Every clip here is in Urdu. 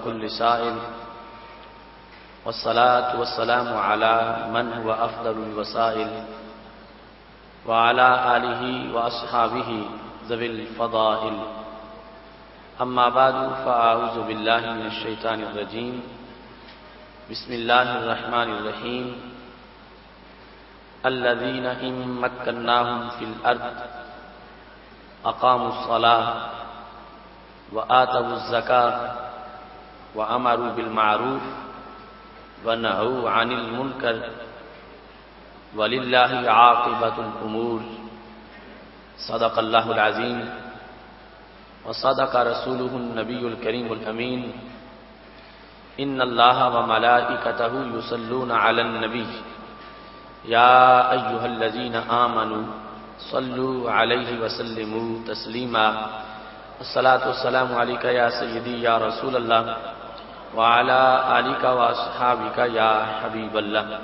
كل سائل والصلاة والسلام على من هو أفضل الوسائل وعلى آله وأصحابه ذوي الفضائل أما بعد فأعوذ بالله من الشيطان الرجيم بسم الله الرحمن الرحيم الذين إن مكناهم في الأرض أقاموا الصلاة وآتوا الزكاة وأمروا بالمعروف ونهوا عن المنكر ولله عاقبة الأمور صدق الله العظيم وصدق رسوله النبي الكريم الأمين إن الله وملائكته يصلون على النبي يا أيها الذين آمنوا صلوا عليه وسلموا تسليما الصلاة والسلام عليك يا سيدي يا رسول الله وعلى آلك وأصحابك يا حبيب الله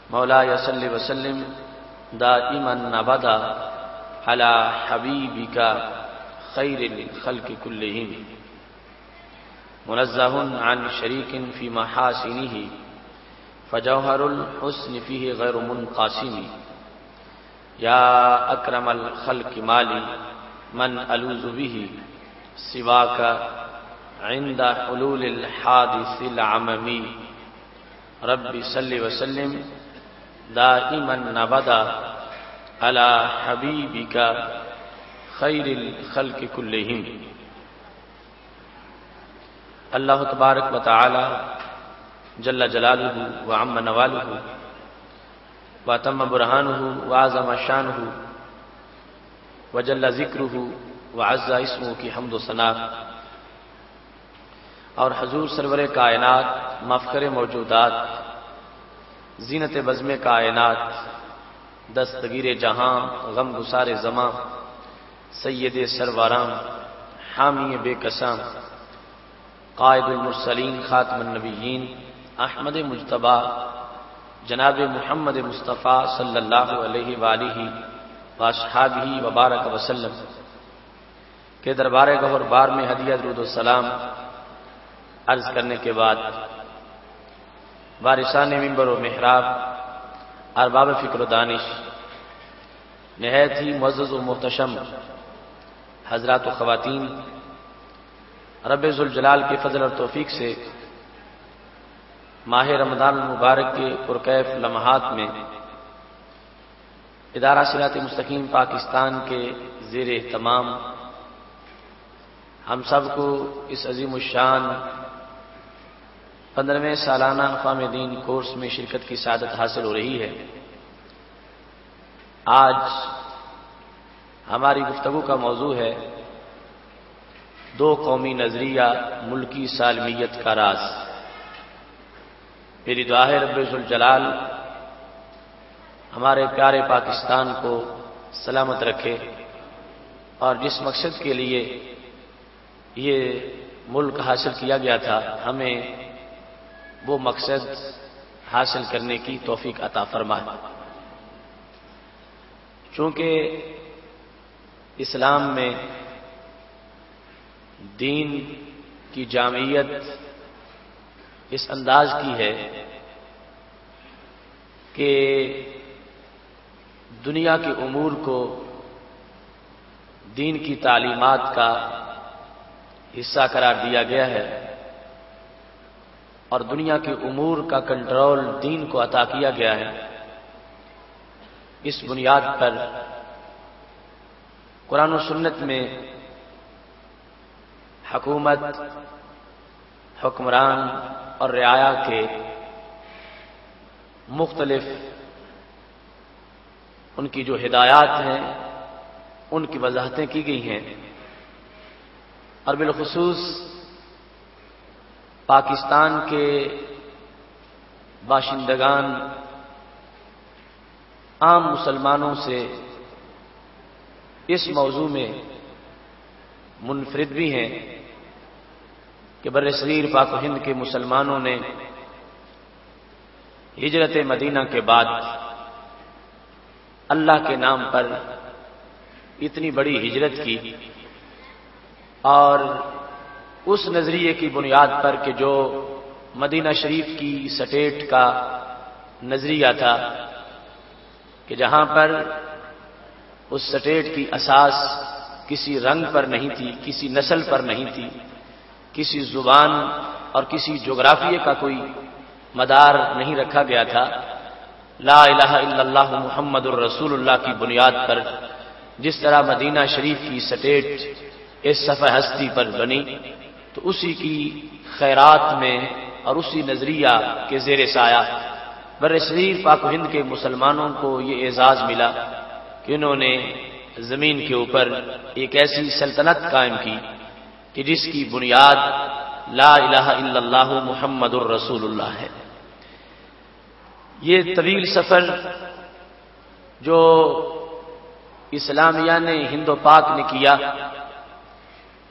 مولاي صل وسلم دائما أبدا على حبيبك خير الخلق كلهم منزه عن شريك في محاسنه فجوهر الحسن فيه غير منقسم يا أكرم الخلق مالي من ألوذ به سواك عند حلول الحادث العممي رب صل وسلم دائما أبدا على حبيبك خير الخلق كلهم. اللہ تبارک و تعالی جل جلالہ وعم نوالہ وتم برہانہ وعظم شانہ وجل ذکرہ وعز اسمہ کی حمد و ثنا اور حضور سرور کائنات مفخر موجودات زینت بزم کائنات دستگیر جہاں غم گسار زماں سید سروران حامی بے کساں قائد المرسلین خاتم النبیین احمد مجتبی جناب محمد مصطفیٰ صلی اللہ علیہ وآلہ واصحابہ وبارک وسلم کے دربار گہر بار میں ہدیہ درود و سلام عرض کرنے کے بعد وارثان منبر و محراب ارباب فکر و دانش نہایت ہی معزز و محتشم حضرات و خواتین، رب ذوالجلال کے فضل اور توفیق سے ماہ رمضان المبارک کے پرکیف لمحات میں ادارہ صراط مستقیم پاکستان کے زیر اہتمام ہم سب کو اس عظیم الشان 15ویں سالانہ اقوام دین کورس میں شرکت کی سعادت حاصل ہو رہی ہے. آج ہماری گفتگو کا موضوع ہے دو قومی نظریہ ملکی سالمیت کا راز. میری دعا ہے رب ذوالجلال ہمارے پیارے پاکستان کو سلامت رکھے اور جس مقصد کے لیے یہ ملک حاصل کیا گیا تھا ہمیں وہ مقصد حاصل کرنے کی توفیق عطا فرمائے. چونکہ اسلام میں دین کی جامعیت اس انداز کی ہے کہ دنیا کے امور کو دین کی تعلیمات کا حصہ قرار دیا گیا ہے اور دنیا کے امور کا کنٹرول دین کو عطا کیا گیا ہے. اس بنیاد پر قرآن و سنت میں حکومت، حکمران اور رعایا کے مختلف ان کی جو ہدایات ہیں ان کی وضاحتیں کی گئی ہیں اور بالخصوص پاکستان کے باشندگان عام مسلمانوں سے اس موضوع میں منفرد بھی ہیں کہ بر صغیر پاک و ہند کے مسلمانوں نے ہجرت مدینہ کے بعد اللہ کے نام پر اتنی بڑی ہجرت کی اور اس نظریے کی بنیاد پر کہ جو مدینہ شریف کی سٹیٹ کا نظریہ تھا کہ جہاں پر اس سٹیٹ کی اساس کسی رنگ پر نہیں تھی، کسی نسل پر نہیں تھی، کسی زبان اور کسی جغرافیے کا کوئی مدار نہیں رکھا گیا تھا، لا الہ الا اللہ محمد الرسول اللہ کی بنیاد پر جس طرح مدینہ شریف کی سٹیٹ اس صفحہ ہستی پر بنی، تو اسی کی خیرات میں اور اسی نظریہ کے زیر سایہ برصغیر پاک و ہند کے مسلمانوں کو یہ اعزاز ملا کہ انہوں نے زمین کے اوپر ایک ایسی سلطنت قائم کی کہ جس کی بنیاد لا الہ الا اللہ محمد الرسول اللہ ہے۔ یہ طویل سفر جو اسلامیہ نے ہند و پاک نے کیا،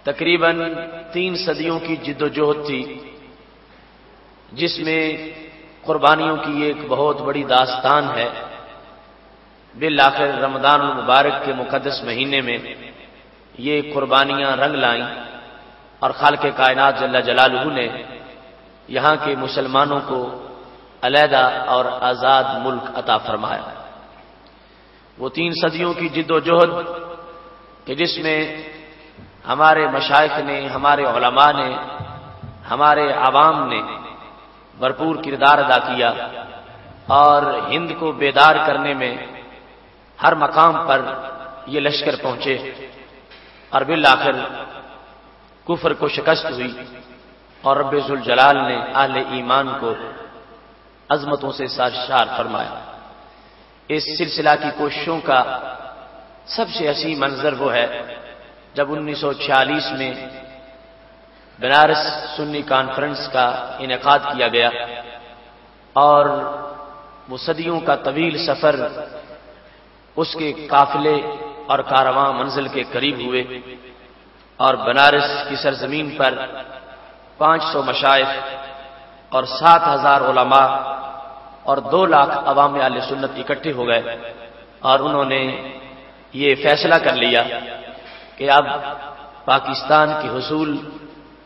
تقریباً 3 صدیوں کی جد و جہد تھی، جس میں قربانیوں کی ایک بہت بڑی داستان ہے۔ بالآخر رمضان المبارک کے مقدس مہینے میں یہ قربانیاں رنگ لائیں اور خالق کائنات جل جلالہ نے یہاں کے مسلمانوں کو علیحدہ اور آزاد ملک عطا فرمایا۔ وہ 3 صدیوں کی جد و جہد کہ جس میں ہمارے مشائخ نے، ہمارے علماء نے، ہمارے عوام نے بھرپور کردار ادا کیا اور ہند کو بیدار کرنے میں ہر مقام پر یہ لشکر پہنچے اور بالآخر کفر کو شکست ہوئی اور رب ذوالجلال نے اہل ایمان کو عظمتوں سے سرشار فرمایا۔ اس سلسلہ کی کوششوں کا سب سے حسین منظر وہ ہے جب 1946 میں بنارس سنی کانفرنس کا انعقاد کیا گیا اور وہ صدیوں کا طویل سفر اس کے قافلے اور کارواں منزل کے قریب ہوئے اور بنارس کی سرزمین پر 500 مشائخ اور 7,000 علماء اور 2 لاکھ عوام اہل سنت اکٹھے ہو گئے اور انہوں نے یہ فیصلہ کر لیا کہ اب پاکستان کے حصول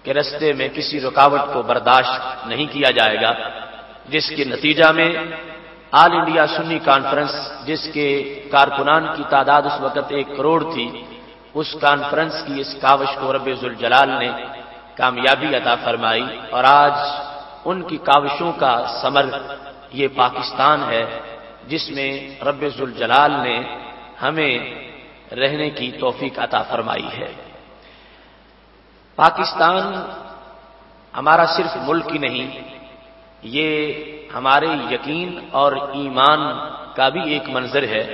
کے راستے میں کسی رکاوٹ کو برداشت نہیں کیا جائے گا، جس کے نتیجہ میں آل انڈیا سنی کانفرنس، جس کے کارکنان کی تعداد اس وقت 1 کروڑ تھی، اس کانفرنس کی اس کاوش کو رب ذوالجلال نے کامیابی عطا فرمائی اور آج ان کی کاوشوں کا ثمر یہ پاکستان ہے جس میں رب ذوالجلال نے ہمیں رہنے کی توفیق عطا فرمائی ہے۔ پاکستان ہمارا صرف ملک ہی نہیں، یہ ہمارے یقین اور ایمان کا بھی ایک منظر ہے،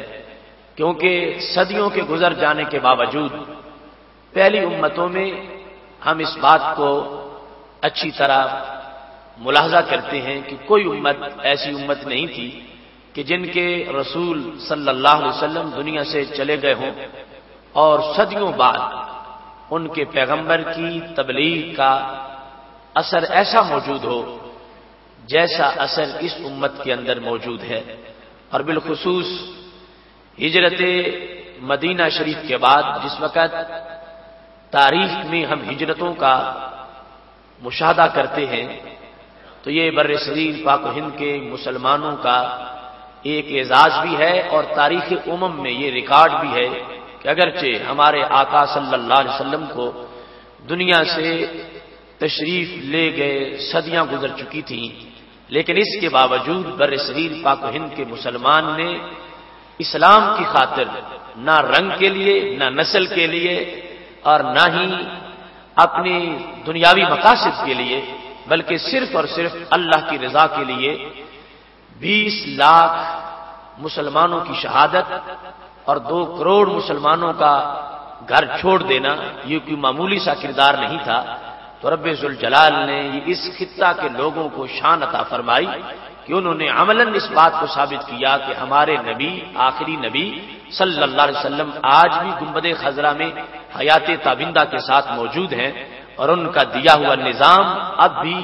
کیونکہ صدیوں کے گزر جانے کے باوجود پہلی امتوں میں ہم اس بات کو اچھی طرح ملاحظہ کرتے ہیں کہ کوئی امت ایسی امت نہیں تھی کہ جن کے رسول صلی اللہ علیہ وسلم دنیا سے چلے گئے ہوں اور صدیوں بعد ان کے پیغمبر کی تبلیغ کا اثر ایسا موجود ہو جیسا اثر اس امت کے اندر موجود ہے۔ اور بالخصوص ہجرت مدینہ شریف کے بعد جس وقت تاریخ میں ہم ہجرتوں کا مشاہدہ کرتے ہیں تو یہ برصغیر پاک و ہند کے مسلمانوں کا ایک اعزاز بھی ہے اور تاریخ میں یہ ریکارڈ بھی ہے کہ اگرچہ ہمارے آقا صلی اللہ علیہ وسلم کو دنیا سے تشریف لے گئے صدیاں گزر چکی تھیں، لیکن اس کے باوجود برصغیر پاک و ہند کے مسلمان نے اسلام کی خاطر نہ رنگ کے لیے، نہ نسل کے لیے اور نہ ہی اپنی دنیاوی مقاصد کے لیے، بلکہ صرف اور صرف اللہ کی رضا کے لیے 20 لاکھ مسلمانوں کی شہادت اور 2 کروڑ مسلمانوں کا گھر چھوڑ دینا یہ کوئی معمولی سا کردار نہیں تھا۔ تو رب ذوالجلال نے اس خطہ کے لوگوں کو شان عطا فرمائی کہ انہوں نے عملاً اس بات کو ثابت کیا کہ ہمارے نبی، آخری نبی صلی اللہ علیہ وسلم آج بھی گنبد خضرا میں حیات تابندہ کے ساتھ موجود ہیں اور ان کا دیا ہوا نظام اب بھی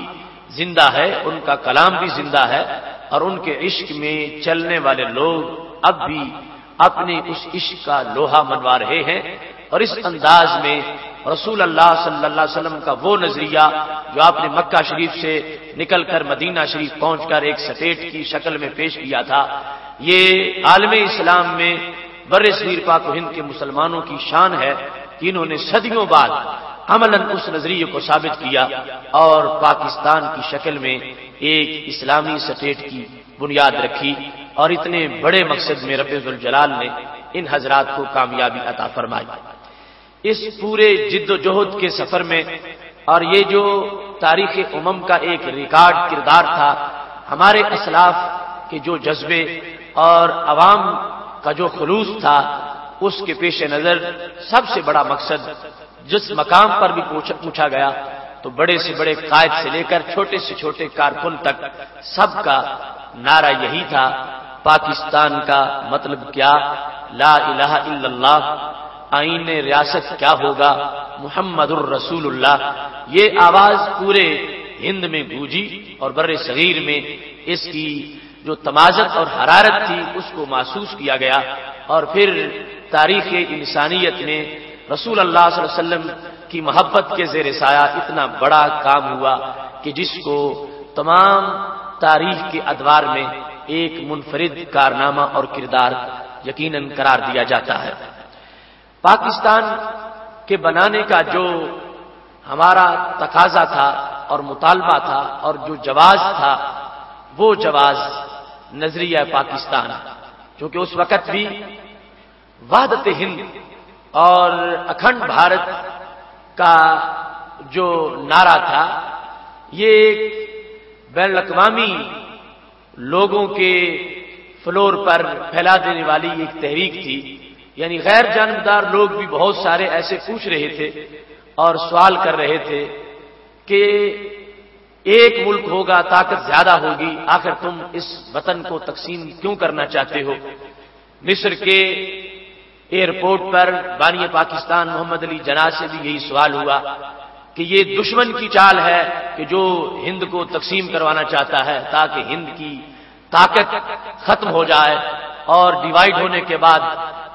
زندہ ہے، ان کا کلام بھی زندہ ہے اور ان کے عشق میں چلنے والے لوگ اب بھی اپنے اس عشق کا لوہا منوا رہے ہیں اور اس انداز میں رسول اللہ صلی اللہ علیہ وسلم کا وہ نظریہ جو آپ نے مکہ شریف سے نکل کر مدینہ شریف پہنچ کر ایک سٹیٹ کی شکل میں پیش کیا تھا، یہ عالم اسلام میں بر صغیر پاک و ہند کے مسلمانوں کی شان ہے کہ انہوں نے صدیوں بعد عملاً اس نظریے کو ثابت کیا اور پاکستان کی شکل میں ایک اسلامی سٹیٹ کی بنیاد رکھی، اور اتنے بڑے مقصد میں رب ذوالجلال نے ان حضرات کو کامیابی عطا فرمائی۔ اس پورے جد و جہد کے سفر میں، اور یہ جو تاریخ امم کا ایک ریکارڈ کردار تھا، ہمارے اسلاف کے جو جذبے اور عوام کا جو خلوص تھا، اس کے پیش نظر سب سے بڑا مقصد جس مقام پر بھی پوچھا گیا تو بڑے سے بڑے قائد سے لے کر چھوٹے سے چھوٹے کارکن تک سب کا نعرہ یہی تھا، پاکستان کا مطلب کیا، لا الہ الا اللہ، آئین ریاست کیا ہوگا، محمد الرسول اللہ۔ یہ آواز پورے ہند میں گونجی اور بر صغیر میں اس کی جو تمازت اور حرارت تھی اس کو محسوس کیا گیا، اور پھر تاریخ انسانیت میں رسول اللہ صلی اللہ علیہ وسلم کی محبت کے زیر سایہ اتنا بڑا کام ہوا کہ جس کو تمام تاریخ کے ادوار میں ایک منفرد کارنامہ اور کردار یقیناً قرار دیا جاتا ہے۔ پاکستان کے بنانے کا جو ہمارا تقاضا تھا اور مطالبہ تھا اور جو جواز تھا، وہ جواز نظریہ پاکستان، کیونکہ اس وقت بھی وحدت ہند اور اکھنڈ بھارت کا جو نعرہ تھا، یہ ایک بین الاقوامی لوگوں کے فلور پر پھیلا دینے والی ایک تحریک تھی، یعنی غیر جانبدار لوگ بھی بہت سارے ایسے پوچھ رہے تھے اور سوال کر رہے تھے کہ ایک ملک ہوگا، طاقت زیادہ ہوگی، آخر تم اس وطن کو تقسیم کیوں کرنا چاہتے ہو؟ مصر کے ایئرپورٹ پر بانی پاکستان محمد علی جناح سے بھی یہی سوال ہوا کہ یہ دشمن کی چال ہے کہ جو ہند کو تقسیم کروانا چاہتا ہے تاکہ ہند کی طاقت ختم ہو جائے، اور ڈیوائیڈ ہونے کے بعد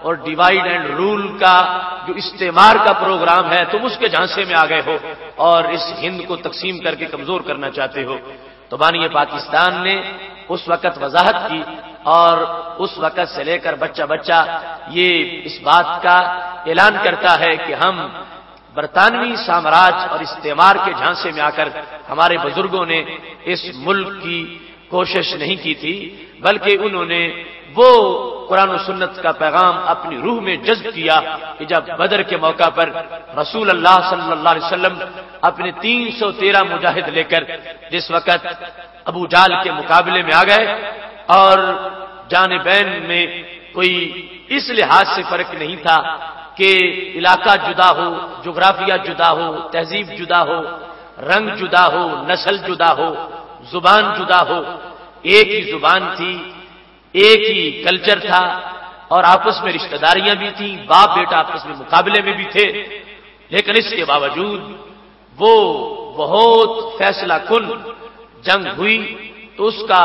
اور ڈیوائیڈ اینڈ رول کا جو استعمار کا پروگرام ہے تم اس کے جھانسے میں آ گئے ہو اور اس ہند کو تقسیم کر کے کمزور کرنا چاہتے ہو۔ تو بانی پاکستان نے اس وقت وضاحت کی، اور اس وقت سے لے کر بچہ بچہ یہ اس بات کا اعلان کرتا ہے کہ ہم برطانوی سامراج اور استعمار کے جھانسے میں آ کر ہمارے بزرگوں نے اس ملک کی کوشش نہیں کی تھی، بلکہ انہوں نے وہ قرآن و سنت کا پیغام اپنی روح میں جذب کیا کہ جب بدر کے موقع پر رسول اللہ صلی اللہ علیہ وسلم اپنے 313 مجاہد لے کر جس وقت ابو جہل کے مقابلے میں آ گئے، اور جانبین میں کوئی اس لحاظ سے فرق نہیں تھا کہ علاقہ جدا ہو، جغرافیہ جدا ہو، تہذیب جدا ہو، رنگ جدا ہو، نسل جدا ہو، زبان جدا ہو، ایک ہی زبان تھی، ایک ہی کلچر تھا، اور آپس میں رشتہ داریاں بھی تھیں، باپ بیٹا آپس میں مقابلے میں بھی تھے، لیکن اس کے باوجود وہ بہت فیصلہ کن جنگ ہوئی تو اس کا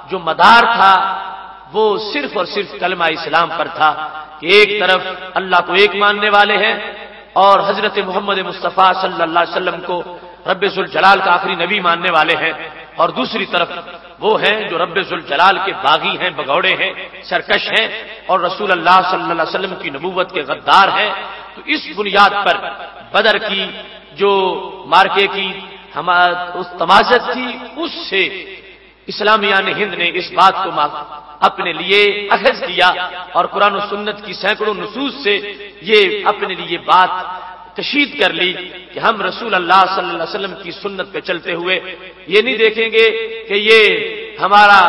جو مدار تھا وہ صرف اور صرف کلمہ اسلام پر تھا کہ ایک طرف اللہ کو ایک ماننے والے ہیں اور حضرت محمد مصطفیٰ صلی اللہ علیہ وسلم کو رب ذوالجلال کا آخری نبی ماننے والے ہیں، اور دوسری طرف وہ ہیں جو رب ذوالجلال کے باغی ہیں، بگوڑے ہیں، سرکش ہیں، اور رسول اللہ صلی اللہ علیہ وسلم کی نبوت کے غدار ہیں۔ تو اس بنیاد پر بدر کی جو مارکے کی اس تمازت تھی، اس سے اسلامیان ہند نے اس بات کو اپنے لیے اخذ کیا، اور قرآن و سنت کی سینکڑوں نصوص سے یہ اپنے لیے بات کشید کر لی کہ ہم رسول اللہ صلی اللہ علیہ وسلم کی سنت پہ چلتے ہوئے یہ نہیں دیکھیں گے کہ یہ ہمارا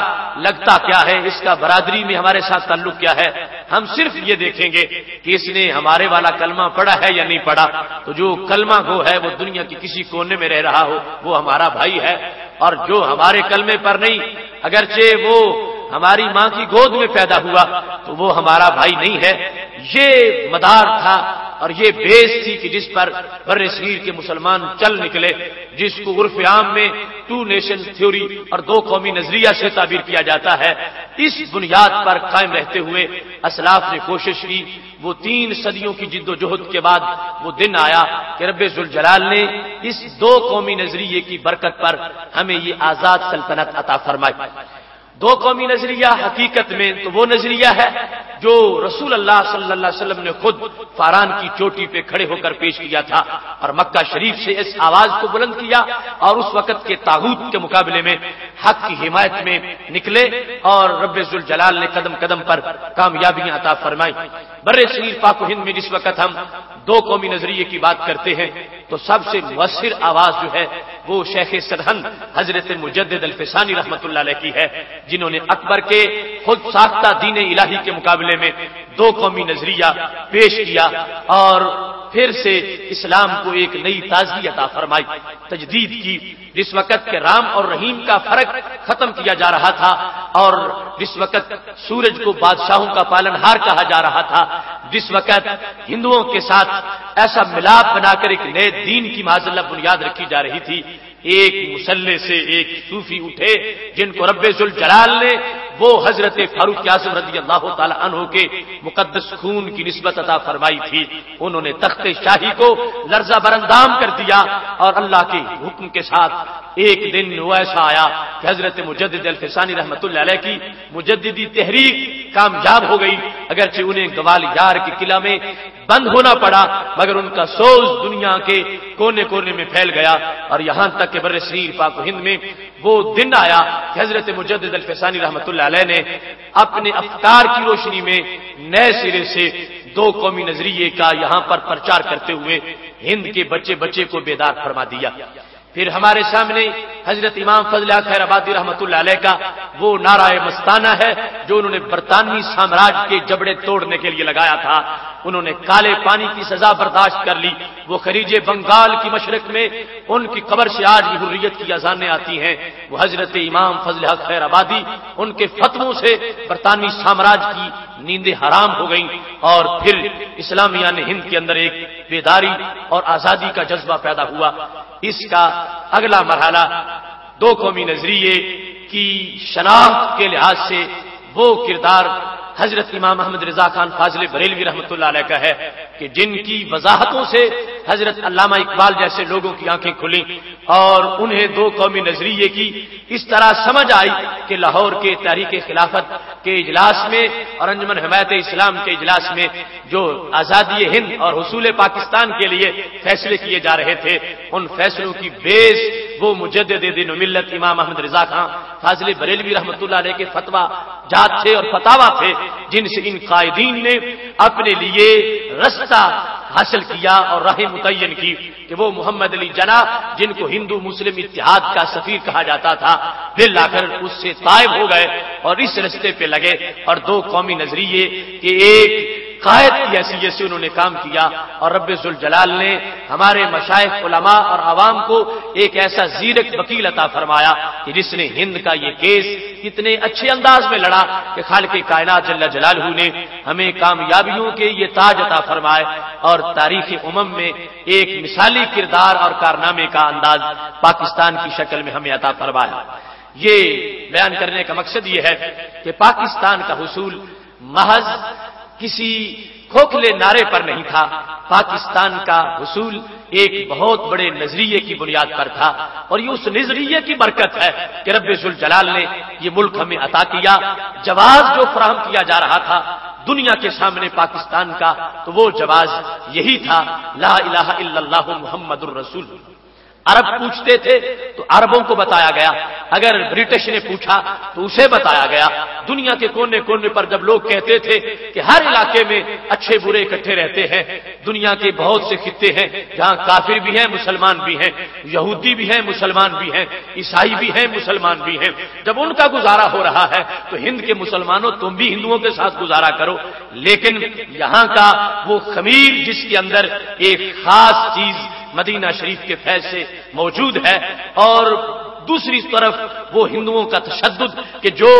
لگتا کیا ہے، اس کا برادری میں ہمارے ساتھ تعلق کیا ہے، ہم صرف یہ دیکھیں گے کہ اس نے ہمارے والا کلمہ پڑھا ہے یا نہیں پڑھا۔ تو جو کلمہ گو ہے وہ دنیا کی کسی کونے میں رہ رہا ہو وہ ہمارا بھائی ہے، اور جو ہمارے کلمے پر نہیں، اگرچہ وہ ہماری ماں کی گود میں پیدا ہوا تو وہ ہمارا بھائی نہیں ہے۔ یہ مدار تھا اور یہ بیس تھی کہ جس پر بر صغیر کے مسلمان چل نکلے، جس کو عرف عام میں 2 نیشن تھیوری اور 2 قومی نظریہ سے تعبیر کیا جاتا ہے، اس بنیاد پر قائم رہتے ہوئے اسلاف نے کوشش کی۔ وہ 3 صدیوں کی جد و جہد کے بعد وہ دن آیا کہ رب ذوالجلال نے اس 2 قومی نظریے کی برکت پر ہمیں یہ آزاد سلطنت عطا فرمائی۔ 2 قومی نظریہ حقیقت میں تو وہ نظریہ ہے جو رسول اللہ صلی اللہ علیہ وسلم نے خود فاران کی چوٹی پہ کھڑے ہو کر پیش کیا تھا اور مکہ شریف سے اس آواز کو بلند کیا اور اس وقت کے طاغوت کے مقابلے میں حق کی حمایت میں نکلے اور رب ذوالجلال نے قدم قدم پر کامیابیاں عطا فرمائی۔ بر صغیر پاک و ہند میں جس وقت ہم 2 قومی نظریے کی بات کرتے ہیں تو سب سے مؤثر آواز جو ہے وہ شیخ سرہند حضرت مجدد الفسانی رحمۃ اللہ علیہ کی ہے، جنہوں نے اکبر کے خود ساختہ دین الہی کے مقابلے میں 2 قومی نظریہ پیش کیا اور پھر سے اسلام کو ایک نئی تازگی عطا فرمائی، تجدید کی۔ جس وقت کے رام اور رحیم کا فرق ختم کیا جا رہا تھا اور جس وقت سورج کو بادشاہوں کا پالن ہار کہا جا رہا تھا، جس وقت ہندوؤں کے ساتھ ایسا ملاپ بنا کر ایک نئے دین کی معذلہ بنیاد رکھی جا رہی تھی، ایک مسلح سے ایک صوفی اٹھے جن کو رب ذوالجلال نے وہ حضرت فاروق اعظم رضی اللہ تعالی عنہ کے مقدس خون کی نسبت عطا فرمائی تھی۔ انہوں نے تخت شاہی کو لرزہ براندام کر دیا اور اللہ کے حکم کے ساتھ ایک دن وہ ایسا آیا کہ حضرت مجدد الفسانی رحمۃ اللہ علیہ کی مجددی تحریک کامیاب ہو گئی، اگرچہ انہیں گوالیار کے قلعہ میں بند ہونا پڑا مگر ان کا سوز دنیا کے کونے کونے میں پھیل گیا اور یہاں تک کہ بر صغیر پاک و ہند میں وہ دن آیا کہ حضرت مجدد الفسانی رحمۃ اللہ علیہ نے اپنے افکار کی روشنی میں نئے سرے سے 2 قومی نظریے کا یہاں پر پرچار کرتے ہوئے ہند کے بچے بچے کو بیدار فرما دیا۔ پھر ہمارے سامنے حضرت امام فضل خیر آبادی رحمۃ اللہ علیہ کا وہ نعرہ مستانہ ہے جو انہوں نے برطانوی سامراج کے جبڑے توڑنے کے لیے لگایا تھا۔ انہوں نے کالے پانی کی سزا برداشت کر لی، وہ خلیج بنگال کی مشرق میں ان کی قبر سے آج بھی حریت کی اذانیں آتی ہیں۔ وہ حضرت امام فضل خیر آبادی ان کے فتووں سے برطانوی سامراج کی نیندیں حرام ہو گئیں اور پھر اسلامیہ نے ہند کے اندر ایک بیداری اور آزادی کا جذبہ پیدا ہوا۔ اس کا اگلا مرحلہ 2 قومی نظریے کی شناخت کے لحاظ سے وہ کردار حضرت امام احمد رضا خان فاضل بریلوی رحمۃ اللہ علیہ کا ہے کہ جن کی وضاحتوں سے حضرت علامہ اقبال جیسے لوگوں کی آنکھیں کھلیں اور انہیں 2 قومی نظریے کی اس طرح سمجھ آئی کہ لاہور کے تحریک خلافت کے اجلاس میں اور انجمن حمایت اسلام کے اجلاس میں جو آزادی ہند اور حصول پاکستان کے لیے فیصلے کیے جا رہے تھے، ان فیصلوں کی بیس وہ مجدد دین و ملت امام احمد رضا خان فاضل بریلوی رحمۃ اللہ علیہ کے فتویٰ جات تھے اور فتاوا تھے، جن سے ان قائدین نے اپنے لیے رستہ حاصل کیا اور راہ متعین کی کہ وہ محمد علی جناح جن کو ہندو مسلم اتحاد کا سفیر کہا جاتا تھا پھر لا کر اس سے طائب ہو گئے اور اس رستے پہ لگے اور 2 قومی نظریے کے ایک قائد کی حیثیت سے انہوں نے کام کیا اور رب ذوالجلال نے ہمارے مشائخ علماء اور عوام کو ایک ایسا زیرک وکیل عطا فرمایا کہ جس نے ہند کا یہ کیس اتنے اچھے انداز میں لڑا کہ خالق کائنات جل جلالہ نے ہمیں کامیابیوں کے یہ تاج عطا فرمائے اور تاریخ امم میں ایک مثالی کردار اور کارنامے کا انداز پاکستان کی شکل میں ہمیں عطا فرمایا۔ یہ بیان کرنے کا مقصد یہ ہے کہ پاکستان کا حصول محض کسی کھوکھلے نعرے پر نہیں تھا، پاکستان کا حصول ایک بہت بڑے نظریے کی بنیاد پر تھا اور یہ اس نظریے کی برکت ہے کہ رب ذوالجلال نے یہ ملک ہمیں عطا کیا۔ جواز جو فراہم کیا جا رہا تھا دنیا کے سامنے پاکستان کا تو وہ جواز یہی تھا، لا الہ الا اللہ محمد الرسول۔ عرب پوچھتے تھے تو عربوں کو بتایا گیا، اگر برٹش نے پوچھا تو اسے بتایا گیا۔ دنیا کے کونے کونے پر جب لوگ کہتے تھے کہ ہر علاقے میں اچھے برے اکٹھے رہتے ہیں، دنیا کے بہت سے خطے ہیں جہاں کافر بھی ہیں مسلمان بھی ہیں، یہودی بھی ہیں مسلمان بھی ہیں، عیسائی بھی ہیں مسلمان بھی ہیں، جب ان کا گزارا ہو رہا ہے تو ہند کے مسلمانوں تم بھی ہندوؤں کے ساتھ گزارا کرو۔ لیکن یہاں کا وہ خمیر جس کے اندر ایک خاص چیز مدینہ شریف کے فیض سے موجود ہے اور دوسری طرف وہ ہندوؤں کا تشدد کہ جو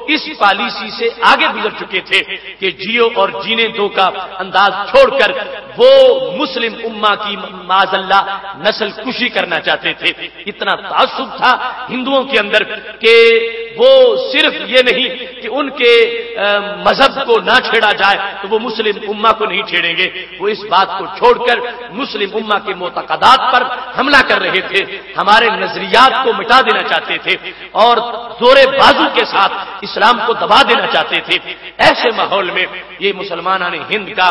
اس پالیسی سے آگے گزر چکے تھے کہ جیو اور جینے دو کا انداز چھوڑ کر وہ مسلم امہ کی معاذ اللہ نسل کشی کرنا چاہتے تھے. اتنا تعصب تھا ہندوؤں کے اندر کہ وہ صرف یہ نہیں کہ ان کے مذہب کو نہ چھیڑا جائے تو وہ مسلم امہ کو نہیں چھیڑیں گے، وہ اس بات کو چھوڑ کر مسلم امہ کے معتقدات پر حملہ کر رہے تھے، ہمارے نظریات کو مٹا دینا چاہتے تھے اور زور بازو کے ساتھ اسلام کو دبا دینا چاہتے تھے. ایسے ماحول میں یہ مسلمانان ہند کا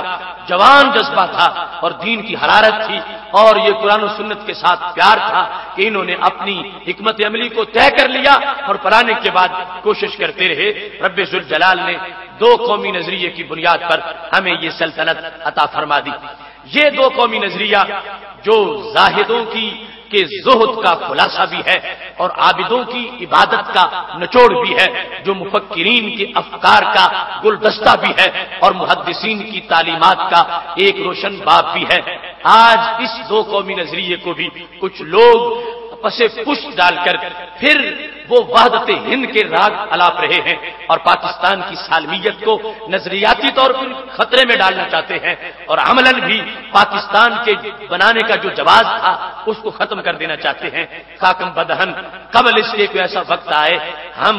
جوان جذبہ تھا اور دین کی حرارت تھی اور یہ قرآن و سنت کے ساتھ پیار تھا کہ انہوں نے اپنی حکمت عملی کو طے کر لیا اور پرانے کے بعد کوشش کرتے رہے. رب ذوالجلال نے دو قومی نظریے کی بنیاد پر ہمیں یہ سلطنت عطا فرما دی. یہ دو قومی نظریہ جو زاہدوں کی کہ زہد کا خلاصہ بھی ہے اور عابدوں کی عبادت کا نچوڑ بھی ہے، جو مفکرین کے افکار کا گلدستہ بھی ہے اور محدثین کی تعلیمات کا ایک روشن باب بھی ہے. آج اس دو قومی نظریے کو بھی کچھ لوگ پسے پشت ڈال کر پھر وہ وحدت ہند کے راگ الاپ رہے ہیں اور پاکستان کی سالمیت کو نظریاتی طور پر خطرے میں ڈالنا چاہتے ہیں اور عملاً بھی پاکستان کے بنانے کا جو جواز تھا اس کو ختم کر دینا چاہتے ہیں. خاکم بدہن قبل اس لیے کوئی ایسا وقت آئے ہم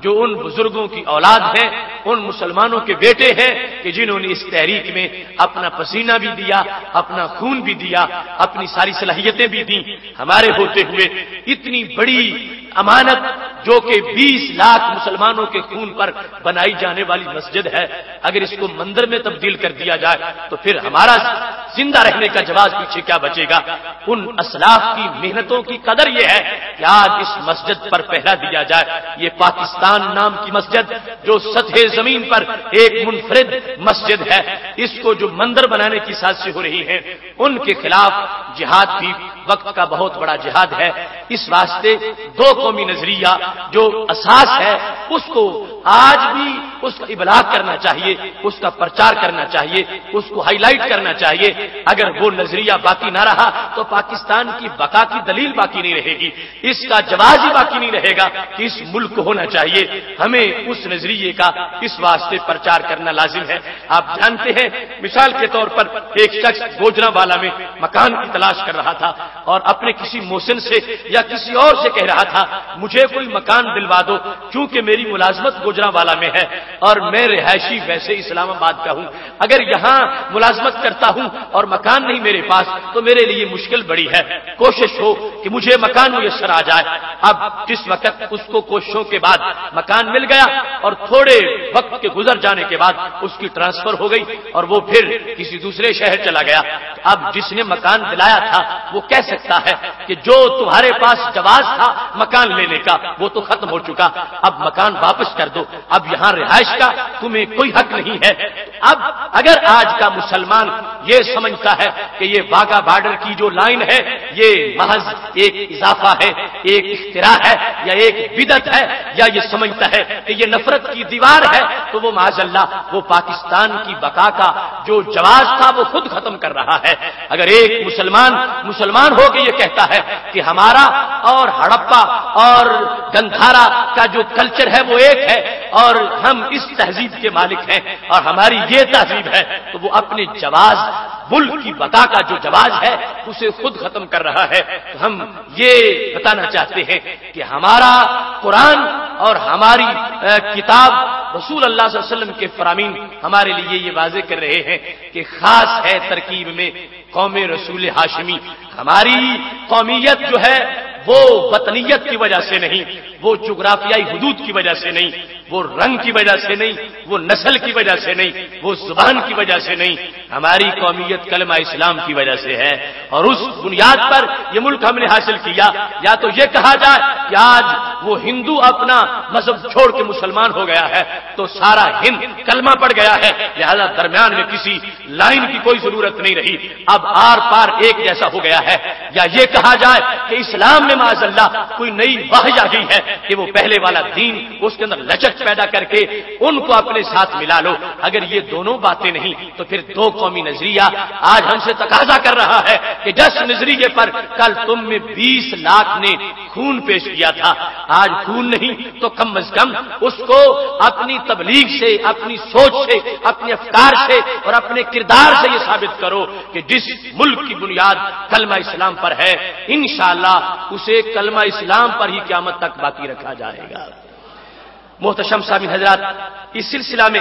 جو ان بزرگوں کی اولاد ہیں، ان مسلمانوں کے بیٹے ہیں کہ جنہوں نے اس تحریک میں اپنا پسینہ بھی دیا، اپنا خون بھی دیا، اپنی ساری صلاحیتیں بھی دیں، ہمارے ہوتے ہوئے اتنی بڑی امانت جو کہ 20 لاکھ مسلمانوں کے خون پر بنائی جانے والی مسجد ہے، اگر اس کو مندر میں تبدیل کر دیا جائے تو پھر ہمارا زندہ رہنے کا جواز پیچھے کیا بچے گا؟ ان اسلاف کی محنتوں کی قدر یہ ہے کہ آج اس مسجد پر پہرا دیا جائے. یہ پاکستان نام کی مسجد جو سطح زمین پر ایک منفرد مسجد ہے، اس کو جو مندر بنانے کی سازشیں ہو رہی ہیں ان کے خلاف جہاد بھی وقت کا بہت بڑا جہاد ہے. اس واسطے دو قومی نظریہ جو اساس ہے اس کو آج بھی اس کا ابلاغ کرنا چاہیے، اس کا پرچار کرنا چاہیے، اس کو ہائی لائٹ کرنا چاہیے. اگر وہ نظریہ باقی نہ رہا تو پاکستان کی بقا کی دلیل باقی نہیں رہے گی، اس کا جواز ہی باقی نہیں رہے گا کہ اس ملک کو ہونا چاہیے. ہمیں اس نظریے کا اس واسطے پرچار کرنا لازم ہے. آپ جانتے ہیں مثال کے طور پر ایک شخص گوجرانوالا میں مکان کی تلاش کر رہا تھا اور اپنے کسی محسن سے یا کسی اور سے کہہ رہا تھا مجھے کوئی مکان دلوا دو چونکہ میری ملازمت گوجرانوالا میں ہے اور میں رہائشی ویسے اسلام آباد کا ہوں، اگر یہاں ملازمت کرتا ہوں اور مکان نہیں میرے پاس تو میرے لیے مشکل بڑی ہے، کوشش ہو کہ مجھے مکان میسر آ جائے. اب جس وقت اس کو کوششوں کے بعد مکان مل گیا اور تھوڑے وقت کے گزر جانے کے بعد اس کی ٹرانسفر ہو گئی اور وہ پھر کسی دوسرے شہر چلا گیا. اب جس نے مکان دلایا تھا وہ کہہ سکتا ہے کہ جو تمہارے پاس جواز تھا مکان لینے کا وہ تو ختم ہو چکا، اب مکان واپس کر دو، اب یہاں رہائش کا تمہیں کوئی حق نہیں ہے. اب اگر آج کا مسلمان یہ سمجھتا ہے کہ یہ واگا بارڈر کی جو لائن ہے یہ محض ایک اضافہ ہے، ایک اختراع ہے یا ایک بدعت ہے، یا یہ سمجھتا ہے کہ یہ نفرت کی دیوار ہے تو وہ معاذ اللہ وہ پاکستان کی بقا کا جو جواز تھا وہ خود ختم کر رہا ہے. اگر ایک مسلمان ہو کے یہ کہتا ہے کہ ہمارا اور ہڑپا اور گندھارا کا جو کلچر ہے وہ ایک ہے اور ہم اس تہذیب کے مالک ہیں اور ہماری یہ تہذیب ہے، تو وہ اپنے جواز ملک کی بقا کا جو جواز ہے اسے خود ختم کر رہا ہے. تو ہم یہ بتانا چاہتے ہیں کہ ہمارا قرآن اور ہماری کتاب رسول اللہ صلی اللہ علیہ وسلم کے فرامین ہمارے لیے یہ واضح کر رہے ہیں کہ خاص ہے ترکیب میں قوم رسول ہاشمی. ہماری قومیت جو ہے وہ وطنیت کی وجہ سے نہیں، وہ جغرافیائی حدود کی وجہ سے نہیں، وہ رنگ کی وجہ سے نہیں، وہ نسل کی وجہ سے نہیں، وہ زبان کی وجہ سے نہیں، ہماری قومیت کلمہ اسلام کی وجہ سے ہے. اور اس بنیاد پر یہ ملک ہم نے حاصل کیا. یا تو یہ کہا جائے کہ آج وہ ہندو اپنا مذہب چھوڑ کے مسلمان ہو گیا ہے تو سارا ہند کلمہ پڑ گیا ہے، لہذا درمیان میں کسی لائن کی کوئی ضرورت نہیں رہی، اب آر پار ایک جیسا ہو گیا ہے. یا یہ کہا جائے کہ اسلام میں معاذ اللہ کوئی نئی وحی آ گئی ہے کہ وہ پہلے والا دین اس کے اندر لچک پیدا کر کے ان کو اپنے ساتھ ملا لو. اگر یہ دونوں باتیں نہیں تو پھر دو قومی نظریہ آج ہم سے تقاضا کر رہا ہے کہ جس نظریے پر کل تم میں 20 لاکھ نے خون پیش کیا تھا آج خون نہیں تو کم از کم اس کو اپنی تبلیغ سے، اپنی سوچ سے، اپنے افکار سے اور اپنے کردار سے یہ ثابت کرو کہ جس ملک کی بنیاد کلمہ اسلام پر ہے انشاءاللہ اسے کلمہ اسلام پر ہی قیامت تک باقی رکھا جائے گا۔ محتشم سامعین حضرات، اس سلسلہ میں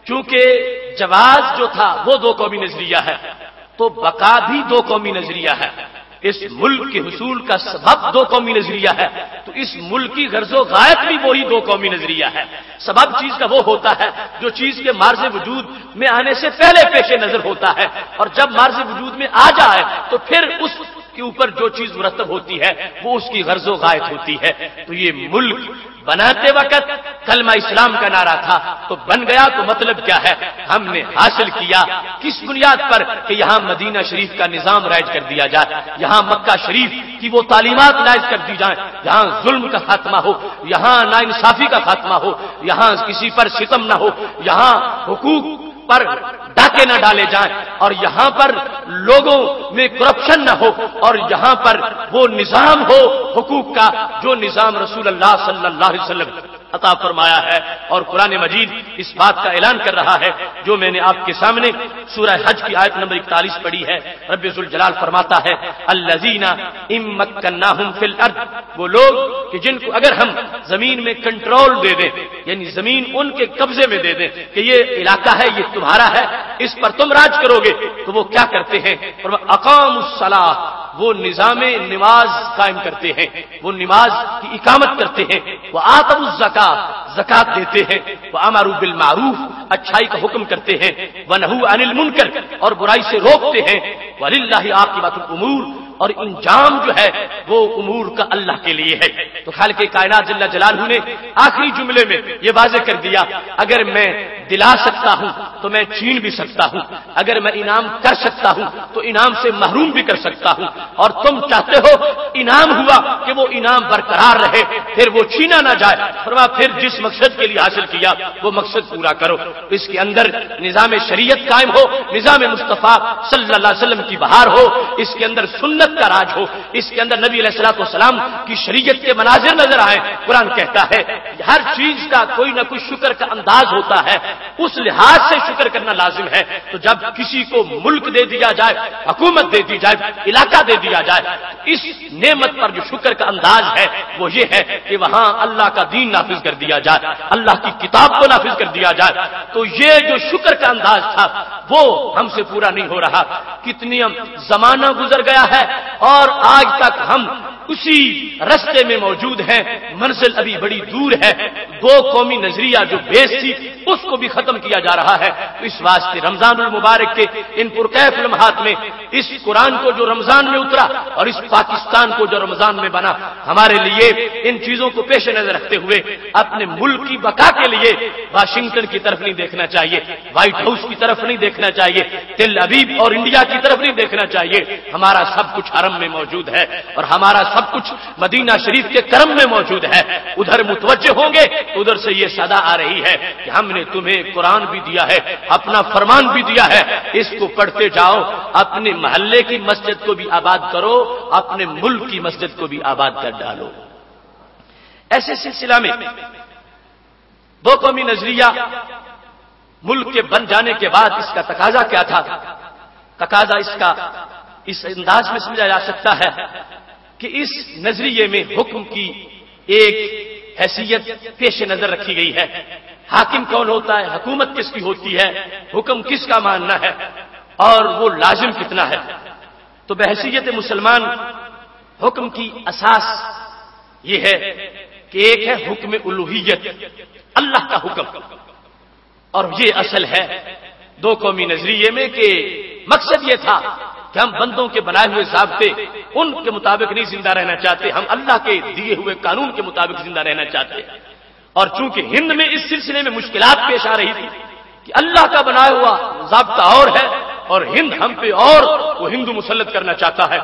چونکہ جواز جو تھا وہ دو قومی نظریہ ہے تو بقا بھی دو قومی نظریہ ہے، اس ملک کے حصول کا سبب دو قومی نظریہ ہے تو اس ملک کی غرض و غایت بھی وہی دو قومی نظریہ ہے۔ سبب چیز کا وہ ہوتا ہے جو چیز کے مارز وجود میں آنے سے پہلے پیش نظر ہوتا ہے، اور جب مارز وجود میں آ جائے تو پھر اس کے اوپر جو چیز مرتب ہوتی ہے وہ اس کی غرض و غایت ہوتی ہے۔ تو یہ ملک بناتے وقت کلمہ اسلام کا نعرہ تھا تو بن گیا، تو مطلب کیا ہے؟ ہم نے حاصل کیا کس بنیاد پر کہ یہاں مدینہ شریف کا نظام رائج کر دیا جائے، یہاں مکہ شریف کی وہ تعلیمات رائج کر دی جائیں، یہاں ظلم کا خاتمہ ہو، یہاں ناانصافی کا خاتمہ ہو، یہاں کسی پر ستم نہ ہو، یہاں حقوق پر ڈاکے نہ ڈالے جائیں، اور یہاں پر لوگوں میں کرپشن نہ ہو، اور یہاں پر وہ نظام ہو حقوق کا جو نظام رسول اللہ صلی اللہ علیہ وسلم عطا فرمایا ہے۔ اور قرآن مجید اس بات کا اعلان کر رہا ہے جو میں نے آپ کے سامنے سورہ حج کی آیت نمبر 41 پڑھی ہے۔ رب ذوالجلال فرماتا ہے الذین ان مکناہم فی الارض، وہ لوگ کہ جن کو اگر ہم زمین میں کنٹرول دے دیں، یعنی زمین ان کے قبضے میں دے دیں کہ یہ علاقہ ہے، یہ تمہارا ہے، اس پر تم راج کرو گے، تو وہ کیا کرتے ہیں؟ اقاموا الصلاۃ، وہ نظام نماز قائم کرتے ہیں، وہ نماز کی اقامت کرتے ہیں، وہ آتوا الزکات، زکات دیتے ہیں، وہ امروا بالمعروف، اچھائی کا حکم کرتے ہیں، ونہوا عن المنکر، اور برائی سے روکتے ہیں، وللہ عاقبۃ الامور، اور انجام جو ہے وہ امور کا اللہ کے لیے ہے۔ تو خالق کائنات جل جلالہ نے آخری جملے میں یہ واضح کر دیا اگر میں دلا سکتا ہوں تو میں چھین بھی سکتا ہوں، اگر میں انعام کر سکتا ہوں تو انعام سے محروم بھی کر سکتا ہوں، اور تم چاہتے ہو انعام ہوا کہ وہ انعام برقرار رہے، پھر وہ چھینا نہ جائے، فرمایا پھر جس مقصد کے لیے حاصل کیا وہ مقصد پورا کرو۔ اس کے اندر نظام شریعت قائم ہو، نظام مصطفیٰ صلی اللہ علیہ وسلم کی بہار ہو، اس کے اندر سنت کا راج ہو، اس کے اندر نبی علیہ الصلوۃ والسلام کی شریعت کے مناظر نظر آئے۔ قرآن کہتا ہے ہر چیز کا کوئی نہ کوئی شکر کا انداز ہوتا ہے، اس لحاظ سے شکر کرنا لازم ہے۔ تو جب کسی کو ملک دے دیا جائے، حکومت دے دی جائے، علاقہ دے دیا جائے، اس نعمت پر جو شکر کا انداز ہے وہ یہ ہے کہ وہاں اللہ کا دین نافذ کر دیا جائے، اللہ کی کتاب کو نافذ کر دیا جائے۔ تو یہ جو شکر کا انداز تھا وہ ہم سے پورا نہیں ہو رہا۔ کتنی زمانہ گزر گیا ہے اور آج تک ہم اسی رستے میں موجود ہیں، منزل ابھی بڑی دور ہے۔ دو قومی نظریہ جو بیس تھی اس کو بھی ختم کیا جا رہا ہے۔ اس واسطے رمضان المبارک کے ان پرکیف لمحات میں اس قرآن کو جو رمضان میں اترا اور اس پاکستان کو جو رمضان میں بنا، ہمارے لیے ان چیزوں کو پیش نظر رکھتے ہوئے اپنے ملک کی بقا کے لیے واشنگٹن کی طرف نہیں دیکھنا چاہیے، وائٹ ہاؤس کی طرف نہیں دیکھنا چاہیے، تل ابیب اور انڈیا کی طرف نہیں دیکھنا چاہیے۔ ہمارا سب کچھ حرم میں موجود ہے اور ہمارا سب کچھ مدینہ شریف کے کرم میں موجود ہے۔ ادھر متوجہ ہوں گے تو ادھر سے یہ صدا آ رہی ہے کہ ہم نے تمہیں قرآن بھی دیا ہے، اپنا فرمان بھی دیا ہے، اس کو پڑھتے جاؤ، اپنے محلے کی مسجد کو بھی آباد کرو، اپنے ملک کی مسجد کو بھی آباد کر ڈالو۔ ایسے سلسلہ میں دو قومی نظریہ ملک کے بن جانے کے بعد اس کا تقاضا کیا تھا؟ تقاضا اس کا اس انداز میں سمجھا جا سکتا ہے کہ اس نظریے میں حکم کی ایک حیثیت پیش نظر رکھی گئی ہے۔ حاکم کون ہوتا ہے، حکومت کس کی ہوتی ہے، حکم کس کا ماننا ہے اور وہ لازم کتنا ہے۔ تو بحیثیت مسلمان حکم کی اساس یہ ہے کہ ایک ہے حکم الوہیت، اللہ کا حکم، اور یہ اصل ہے دو قومی نظریے میں کہ مقصد یہ تھا کہ ہم بندوں کے بنائے ہوئے ضابطے ان کے مطابق نہیں زندہ رہنا چاہتے، ہم اللہ کے دیے ہوئے قانون کے مطابق زندہ رہنا چاہتے ہیں۔ اور چونکہ ہند میں اس سلسلے میں مشکلات پیش آ رہی تھی کہ اللہ کا بنایا ہوا ضابطہ اور ہے اور ہند ہم پہ اور وہ ہندو مسلط کرنا چاہتا ہے،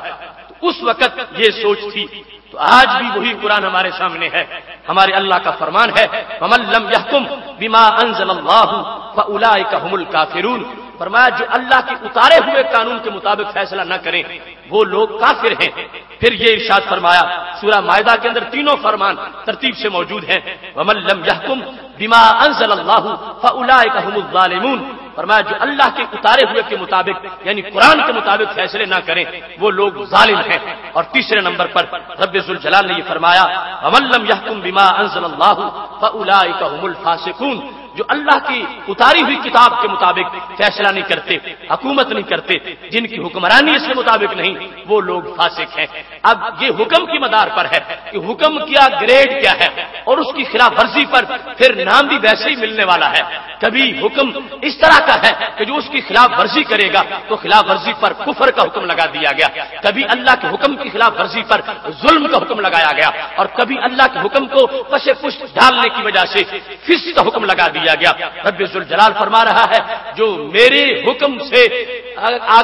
تو اس وقت یہ سوچ تھی۔ تو آج بھی وہی قرآن ہمارے سامنے ہے، ہمارے اللہ کا فرمان ہے وَمَن لَّمْ يَحْكُم بِمَا أَنزَلَ اللَّهُ فَأُولَٰئِكَ هُمُ الْكَافِرُونَ، فرمایا جو اللہ کے اتارے ہوئے قانون کے مطابق فیصلہ نہ کریں وہ لوگ کافر ہیں۔ پھر یہ ارشاد فرمایا سورہ مائدہ کے اندر تینوں فرمان ترتیب سے موجود ہیں، وَمَن لَّمْ يَحْكُم بِمَا أَنزَلَ اللَّهُ فَأُولَٰئِكَ هُمُ الظَّالِمُونَ، فرمایا جو اللہ کے اتارے ہوئے کے مطابق یعنی قرآن کے مطابق فیصلے نہ کریں وہ لوگ ظالم ہیں۔ اور تیسرے نمبر پر رب ذوالجلال نے یہ فرمایا وَمَن لَّمْ يَحْكُم بِمَا أَنزَلَ اللَّهُ فَأُولَٰئِكَ هُمُ الْفَاسِقُونَ، جو اللہ کی اتاری ہوئی کتاب کے مطابق فیصلہ نہیں کرتے، حکومت نہیں کرتے، جن کی حکمرانی اس کے مطابق نہیں، وہ لوگ فاسق ہیں۔ اب یہ حکم کی مدار پر ہے کہ حکم کیا گریڈ کیا ہے، اور اس کی خلاف ورزی پر پھر نام بھی ویسے ہی ملنے والا ہے۔ کبھی حکم اس طرح کا ہے کہ جو اس کی خلاف ورزی کرے گا تو خلاف ورزی پر کفر کا حکم لگا دیا گیا، کبھی اللہ کے حکم کی خلاف ورزی پر ظلم کا حکم لگایا گیا، اور کبھی اللہ کے حکم کو پس پشت ڈالنے کی وجہ سے فسق کا حکم لگا دیا گیا۔ رب ذوالجلال فرما رہا ہے جو میرے حکم سے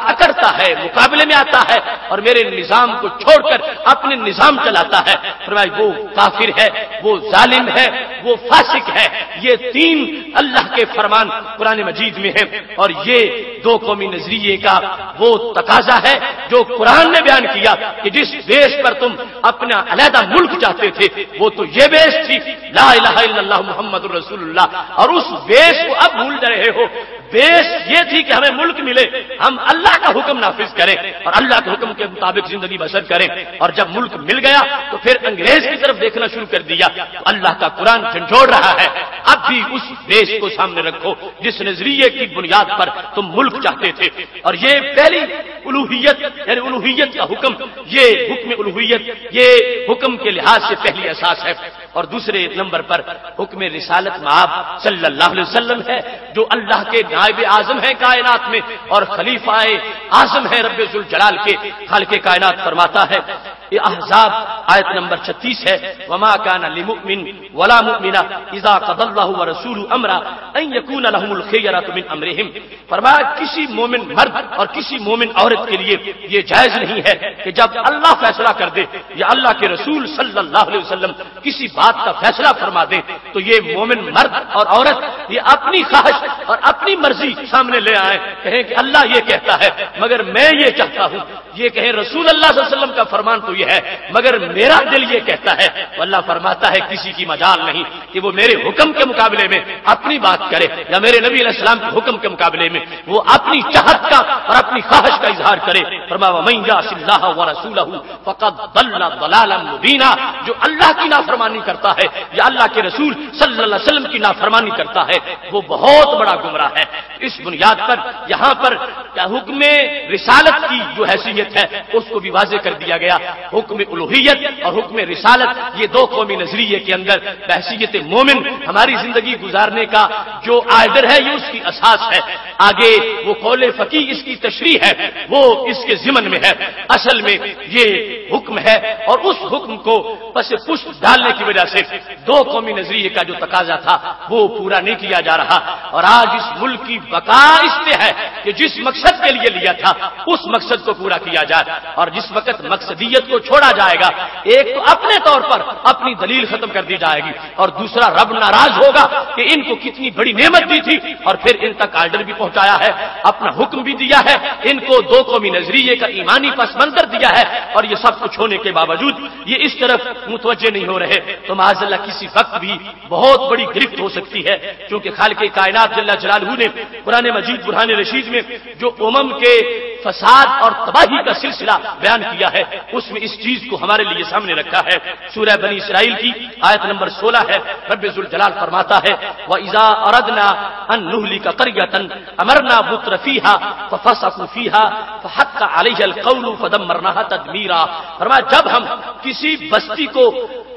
اکڑتا ہے، مقابلے میں آتا ہے اور میرے نظام کو چھوڑ کر اپنے نظام چلاتا ہے، فرمایا وہ کافر ہے، وہ ظالم ہے، وہ فاسق ہے۔ یہ تین اللہ کے فرمان قرآن مجید میں ہیں، اور یہ دو قومی نظریے کا وہ تقاضا ہے جو قرآن نے بیان کیا کہ جس بیس پر تم اپنا علیحدہ ملک چاہتے تھے وہ تو یہ بیس تھی لا الہ الا اللہ محمد الرسول اللہ، اور اس بیس کو اب بھول رہے ہو۔ بیس یہ تھی کہ ہمیں ملک ملے، ہم اللہ کا حکم نافذ کریں اور اللہ کے حکم کے مطابق زندگی بسر کریں، اور جب ملک مل گیا تو پھر انگریز کی طرف دیکھنا شروع کر دیا۔ تو اللہ کا قرآن جھنجھوڑ رہا ہے اب بھی اس بیس کو سامنے رکھو جس نظریے کی بنیاد پر تم ملک چاہتے تھے۔ اور یہ پہلی الوہیت یعنی الوہیت کا حکم، یہ حکم الوہیت یہ حکم کے لحاظ سے پہلی اساس ہے۔ اور دوسرے نمبر پر حکم رسالت مآب صلی اللہ علیہ وسلم ہے جو اللہ کے نائب اعظم ہے کائنات میں اور خلیفہ اعظم ہے رب ذوالجلال کے، خالق کائنات فرماتا ہے یہ احزاب آیت نمبر 36 ہے وما كان لمؤمن ولا مؤمنة اذا قضى الله ورسوله امرا ان يكون لهم الخيرة من امرهم، فرمایا کسی مومن مرد اور کسی مومن عورت کے لیے یہ جائز نہیں ہے کہ جب اللہ فیصلہ کر دے یا اللہ کے رسول صلی اللہ علیہ وسلم کسی بات کا فیصلہ فرما دے تو یہ مومن مرد اور عورت یہ اپنی خواہش اور اپنی مرضی سامنے لے آئیں، کہیں کہ اللہ یہ کہتا ہے مگر میں یہ چاہتا ہوں، یہ کہیں رسول اللہ صلی اللہ علیہ وسلم کا فرمان تو یہ ہے مگر میرا دل یہ کہتا ہے، تو اللہ فرماتا ہے کسی کی مجال نہیں کہ وہ میرے حکم کے مقابلے میں اپنی بات کرے یا میرے نبی علیہ السلام کے حکم کے مقابلے میں وہ اپنی چاہت کا اور اپنی خواہش کا اظہار کرے۔ فرمایا وَمَن يَعْصِ اللَّهَ وَرَسُولَهُ فَقَدْ ضَلَّ ضَلَالًا مُبِينًا، جو اللہ کی نافرمانی کرتا ہے یا اللہ کے رسول صلی اللہ علیہ وسلم کی نافرمانی کرتا ہے وہ بہت بڑا گمراہ ہے۔ اس بنیاد پر یہاں پر حکم رسالت کی جو حیثیت ہے اس کو بھی واضح کر دیا گیا۔ حکم الوہیت اور حکم رسالت یہ دو قومی نظریے کے اندر بحیثیت مومن ہماری زندگی گزارنے کا جو آئیڈر ہے یہ اس کی اساس ہے۔ آگے وہ قول فقی اس کی تشریح ہے وہ اس کے ضمن میں ہے، اصل میں یہ حکم ہے اور اس حکم کو پس پشت ڈالنے کی وجہ سے دو قومی نظریے کا جو تقاضا تھا وہ پورا نہیں کیا جا رہا، اور آج اس ملک کی بقا اس میں ہے کہ جس مقصد کے لیے لیا تھا اس مقصد کو پورا کیا جائے، اور جس وقت مقصدیت کو چھوڑا جائے گا ایک تو اپنے طور پر اپنی دلیل ختم کر دی جائے گی، اور دوسرا رب ناراض ہوگا کہ ان کو کتنی بڑی نعمت دی تھی اور پھر ان تک آرڈر بھی پہنچایا ہے، اپنا حکم بھی دیا ہے، ان کو دو قومی نظریے کا ایمانی پس منظر دیا ہے، اور یہ سب کچھ ہونے کے باوجود یہ اس طرف متوجہ نہیں ہو رہے، تو معاذ اللہ کسی وقت بھی بہت بڑی گرفت ہو سکتی ہے، کیونکہ خالق کائنات جل جلالہ نے قرآن مجید برہان رشید میں جو کے فساد اور تباہی کا سلسلہ بیان کیا ہے اس میں اس چیز کو ہمارے لیے سامنے رکھا ہے۔ سورہ بنی اسرائیل کی آیت نمبر 16 ہے، رب ذوالجلال فرماتا ہے وَإِذَا أَرَدْنَا أَن نُهْلِكَ قَرْيَةً أَمَرْنَا مُتْرَ فِيهَا فَفَسَقُوا فِيهَا فَحَقَّ عَلَيْهَا الْقَوْلُ فَدَمَّرْنَاهَا تَدْمِيرًا، فرمایا جب ہم کسی بستی کو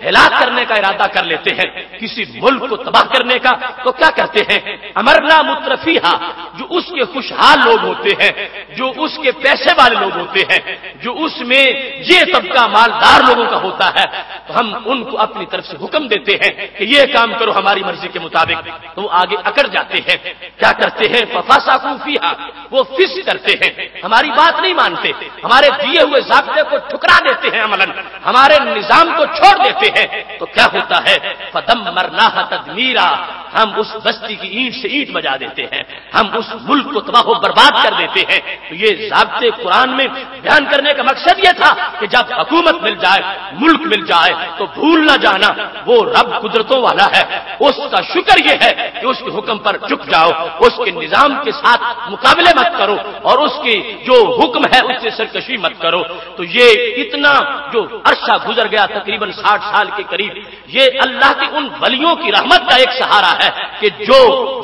ہلاک کرنے کا ارادہ کر لیتے ہیں، کسی ملک کو تباہ کرنے کا، تو کیا کرتے ہیں امرنا مترفیہا، جو اس کے خوشحال لوگ ہوتے ہیں، جو اس کے پیسے والے لوگ ہوتے ہیں، جو اس میں یہ طبقہ مالدار لوگوں کا ہوتا ہے، تو ہم ان کو اپنی طرف سے حکم دیتے ہیں کہ یہ کام کرو ہماری مرضی کے مطابق، تو وہ آگے اکڑ جاتے ہیں، کیا کرتے ہیں ففسقوا فیہا، وہ فسق کرتے ہیں، ہماری بات نہیں مانتے، ہمارے دیے ہوئے ضابطے کو ٹھکرا دیتے ہیں، عملاً ہمارے نظام کو چھوڑ دیتے ہیں، تو کیا ہوتا ہے فدمرناها تدمیرا، ہم اس بستی کی اینٹ سے اینٹ بجا دیتے ہیں، ہم اس ملک کو تباہ و برباد کر دیتے ہیں۔ تو یہ ضابطے قرآن میں بیان کرنے کا مقصد یہ تھا کہ جب حکومت مل جائے، ملک مل جائے، تو بھول نہ جانا وہ رب قدرتوں والا ہے، اس کا شکر یہ ہے کہ اس کے حکم پر جھک جاؤ، اس کے نظام کے ساتھ مقابلے مت کرو اور اس کی جو حکم ہے اس سے سرکشی مت کرو۔ تو یہ اتنا جو عرصہ گزر گیا تقریباً 60 سال کے قریب، یہ اللہ کے ان ولیوں کی رحمت کا ایک سہارا ہے کہ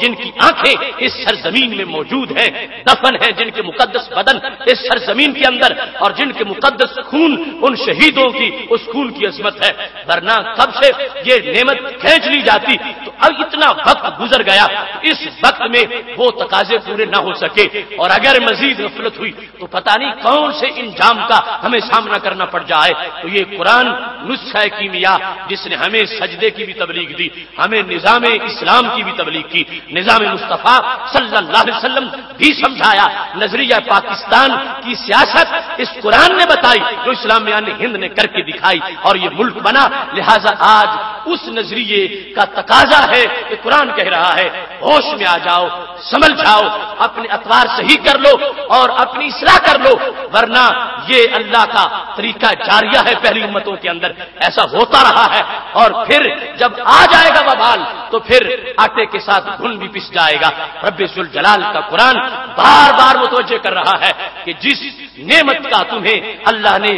جن کی آنکھیں اس سرزمین میں موجود ہیں، دفن ہیں جن کے مقدس بدن اس سرزمین کے اندر، اور جن کے مقدس خون ان شہیدوں کی اس خون کی عظمت ہے، ورنہ کب سے یہ نعمت کھینچ لی جاتی۔ تو اب اتنا وقت گزر گیا، اس وقت میں وہ تقاضے پورے نہ ہو سکے، اور اگر مزید غفلت ہوئی تو پتہ نہیں کون سے انجام کا ہمیں سامنا کرنا پڑ جائے۔ تو یہ قرآن نسخہ کیمیا جس نے ہمیں سجدے کی بھی تبلیغ دی، ہمیں نظام اسلام کی بھی تبلیغ کی، نظام مصطفیٰ صلی اللہ علیہ وسلم بھی سمجھایا، نظریہ پاکستان کی سیاست اس قرآن نے بتائی جو اسلام میں ہند نے کر کے دکھائی اور یہ ملک بنا۔ لہذا آج اس نظریے کا تقاضا ہے کہ قرآن کہہ رہا ہے ہوش میں آ جاؤ، سمجھ جاؤ، اپنے اطوار صحیح کر لو اور اپنی اصلاح کر لو، ورنہ یہ اللہ کا طریقہ جاریہ ہے پہلی امتوں کے اندر، ایسا ہوتا رہا ہے، اور پھر جب آ جائے گا وبال تو پھر آٹے کے ساتھ گھن بھی پس جائے گا۔ رب ذوالجلال کا قرآن بار بار متوجہ کر رہا ہے کہ جس نعمت کا تمہیں اللہ نے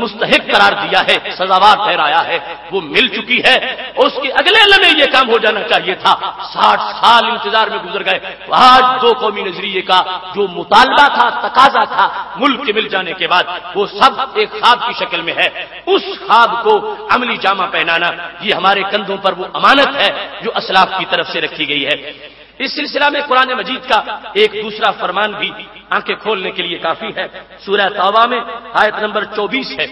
مستحق قرار دیا ہے، سزاوار ٹھہرایا ہے، وہ مل چکی ہے، اس کے اگلے لمحے یہ کام ہو جانا چاہیے تھا۔ 60 سال انتظار میں گزر گئے، آج دو قومی نظریے کا جو مطالبہ تھا، تقاضا تھا ملک کے مل جانے کے بعد، وہ سب ایک خواب کی شکل میں ہے۔ اس خواب کو عملی جامہ پہنانا یہ ہمارے کندھوں پر وہ امانت ہے جو اسلاف کی طرف سے رکھی گئی ہے۔ اس سلسلہ میں قرآن مجید کا ایک دوسرا فرمان بھی آنکھیں کھولنے کے لیے کافی ہے۔ سورہ توبہ میں آیت نمبر 24 ہے،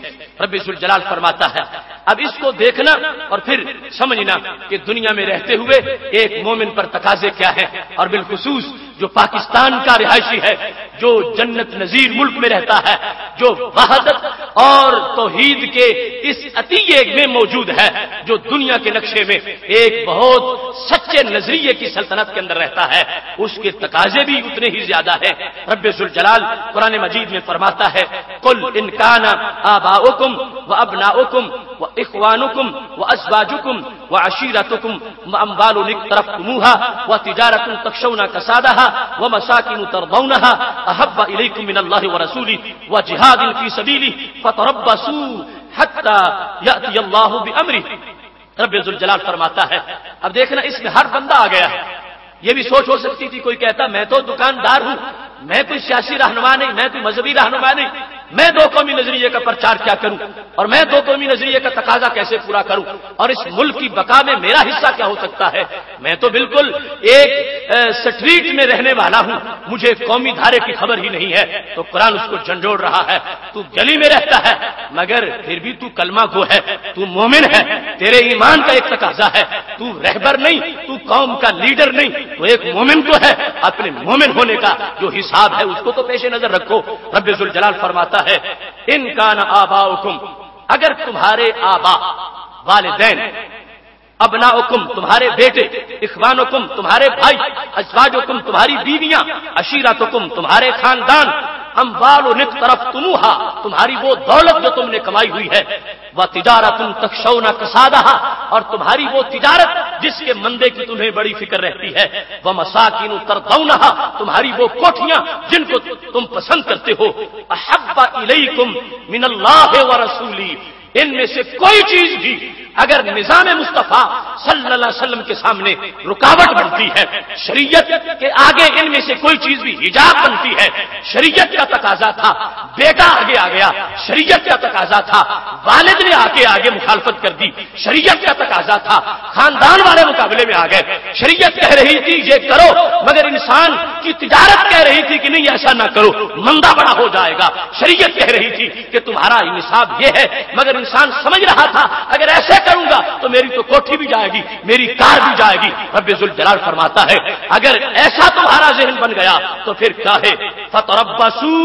رب ذوالجلال فرماتا ہے، اب اس کو دیکھنا اور پھر سمجھنا کہ دنیا میں رہتے ہوئے ایک مومن پر تقاضے کیا ہیں، اور بالخصوص جو پاکستان کا رہائشی ہے، جو جنت نظیر ملک میں رہتا ہے، جو وحدت اور توحید کے اس عطیے میں موجود ہے، جو دنیا کے نقشے میں ایک بہت سچے نظریے کی سلطنت کے اندر رہتا ہے، اس کے تقاضے بھی اتنے ہی زیادہ ہیں۔ رب ذوالجلال قرآن مجید میں فرماتا ہے، قل ان کان آباؤکم وابناؤکم واخوانکم وازواجکم وعشیرتکم واموال اقترفتموها وتجارة تخشون کسادها ومساکن ترضونها احب الیکم من اللہ ورسولہ وجہاد فی سبیلہ فتربصوا حتی یأتی اللہ بامرہ۔ رب ذوالجلال فرماتا ہے، اب دیکھنا اس میں ہر بندہ آ گیا ہے۔ یہ بھی سوچ ہو سکتی تھی کوئی کہتا میں تو دکاندار ہوں، میں کوئی سیاسی رہنما نہیں، میں کوئی مذہبی رہنما نہیں، میں دو قومی نظریے کا پرچار کیا کروں، اور میں دو قومی نظریے کا تقاضا کیسے پورا کروں، اور اس ملک کی بقا میں میرا حصہ کیا ہو سکتا ہے؟ میں تو بالکل ایک سٹریٹ میں رہنے والا ہوں، مجھے قومی دھارے کی خبر ہی نہیں ہے۔ تو قرآن اس کو جھنجھوڑ رہا ہے، تو گلی میں رہتا ہے مگر پھر بھی تو کلمہ گو ہے، تو مومن ہے، تیرے ایمان کا ایک تقاضا ہے، تو رہبر نہیں، تو قوم کا لیڈر نہیں، تو ایک مومن تو ہے، اپنے مومن ہونے کا جو حساب ہے اس کو تو پیش نظر رکھو۔ رب ذوالجلال فرماتا ہے، ان کان آباؤکم، اگر تمہارے آبا والدین، ابناؤکم تمہارے بیٹے، اخوانکم تمہارے بھائی، ازواجکم تمہاری بیویاں، عشیرتکم تمہارے خاندان، اموال اقترفتموها تمہاری وہ دولت جو تم نے کمائی ہوئی ہے، وتجارۃ تخشون کسادها اور تمہاری وہ تجارت جس کے مندے کی تمہیں بڑی فکر رہتی ہے، ومساکن ترضونها تمہاری وہ کوٹھیاں جن کو تم پسند کرتے ہو، احب الیکم من اللہ ورسولہ، ان میں سے کوئی چیز بھی اگر نظام مصطفیٰ صلی اللہ علیہ وسلم کے سامنے رکاوٹ بنتی ہے، شریعت کے آگے ان میں سے کوئی چیز بھی حجاب بنتی ہے، شریعت کا تقاضا تھا بیٹا آگے آ گیا، شریعت کا تقاضا تھا والد نے آگے مخالفت کر دی، شریعت کا تقاضا تھا خاندان والے مقابلے میں آ گئے، شریعت کہہ رہی تھی یہ کرو، مگر انسان کی تجارت کہہ رہی تھی کہ نہیں ایسا نہ کرو مندہ بڑا ہو جائے گا، شریعت کہہ رہی تھی کہ تمہارا نصاب یہ ہے، مگر انسان سمجھ رہا تھا اگر ایسے کروں گا تو میری تو کوٹھی بھی جائے گی، میری کار بھی جائے گی۔ رب ذوالجلال فرماتا ہے اگر ایسا تمہارا ذہن بن گیا تو پھر کیا ہے، فتربصوا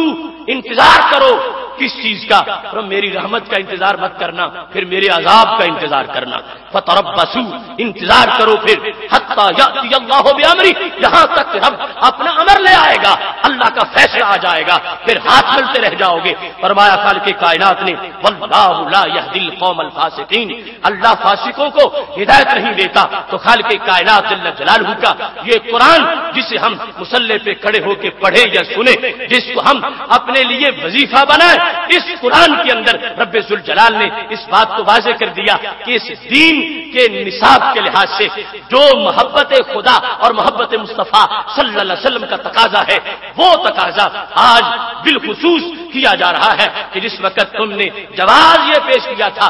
انتظار کرو کس چیز کا؟ میری رحمت کا انتظار مت کرنا، پھر میرے عذاب کا انتظار کرنا۔ فتربصوا، انتظار کرو پھر، حتی یأتی اللہ بامرہ، یہاں تک کہ رب اپنا امر لے آئے گا، اللہ کا فیصلہ آ جائے گا، پھر ہاتھ ملتے رہ جاؤ گے۔ فرمایا خالق کائنات نے واللہ لا یہدی القوم الفاسقین، اللہ فاسقوں کو ہدایت نہیں دیتا۔ تو خالق کائنات جل جلالہ کا یہ قرآن جسے ہم مصلی پہ کھڑے ہو کے پڑھیں یا سنیں، جس کو ہم اپنے لیے وظیفہ بنائیں، اس قرآن کے اندر رب ذوالجلال نے اس بات کو واضح کر دیا کہ اس دین کے نصاب کے لحاظ سے جو محبت خدا اور محبت مصطفیٰ صلی اللہ علیہ وسلم کا تقاضا ہے، وہ تقاضا آج بالخصوص کیا جا رہا ہے کہ جس وقت تم نے جواز یہ پیش کیا تھا،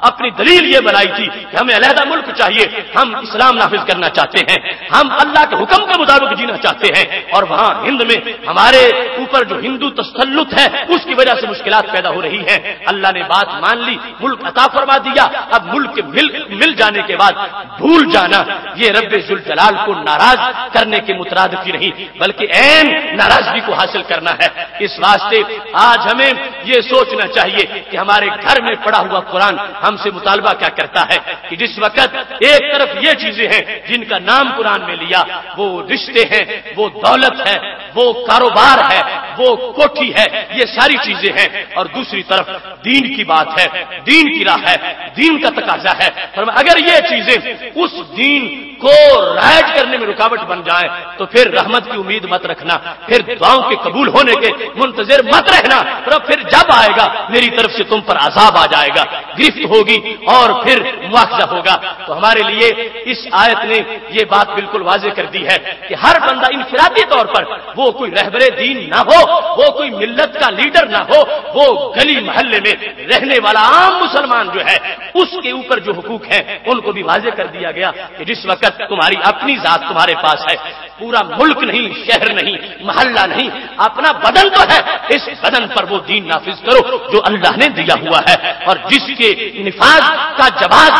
اپنی دلیل یہ بنائی تھی کہ ہمیں علیحدہ ملک چاہیے، ہم اسلام نافذ کرنا چاہتے ہیں، ہم اللہ کے حکم کے مطابق جینا چاہتے ہیں، اور وہاں ہند میں ہمارے اوپر جو ہندو تسلط ہے اس کی وجہ سے مشکلات پیدا ہو رہی ہیں۔ اللہ نے بات مان لی، ملک عطا فرما دیا، اب ملک مل جانے کے بعد بھول جانا، یہ رب ذوالجلال کو ناراض کرنے کے مترادف ہی نہیں بلکہ عین ناراضگی کو حاصل کرنا ہے۔ اس واسطے آج ہمیں یہ سوچنا چاہیے کہ ہمارے گھر میں پڑا ہوا قرآن ہم سے مطالبہ کیا کرتا ہے کہ جس وقت ایک طرف یہ چیزیں ہیں جن کا نام قرآن میں لیا، وہ رشتے ہیں، وہ دولت ہے، وہ کاروبار ہے، وہ کوٹھی ہے، یہ ساری چیزیں ہیں، اور دوسری طرف دین کی بات ہے، دین کی راہ ہے، دین کا تقاضا ہے۔ اگر یہ چیزیں اس دین کو رائج کرنے میں رکاوٹ بن جائیں تو پھر رحمت کی امید مت رکھنا، پھر دعاؤں کے قبول ہونے کے منتظر مت رہنا، پھر جب آئے گا میری طرف سے تم پر عذاب آ جائے گا، گرفت ہوگی اور پھر مواخذہ ہوگا۔ تو ہمارے لیے اس آیت نے یہ بات بالکل واضح کر دی ہے کہ ہر بندہ انفرادی طور پر، وہ کوئی رہبر دین نہ ہو، وہ کوئی ملت کا لیڈر نہ ہو، وہ گلی محلے میں رہنے والا عام مسلمان جو ہے، اس کے اوپر جو حقوق ہیں ان کو بھی واضح کر دیا گیا کہ جس وقت تمہاری اپنی ذات تمہارے پاس ہے، پورا ملک نہیں، شہر نہیں، محلہ نہیں، اپنا بدن تو ہے، اس بدن پر وہ دین نافذ کرو جو اللہ نے دیا ہوا ہے، اور جس کے نفاذ کا جواز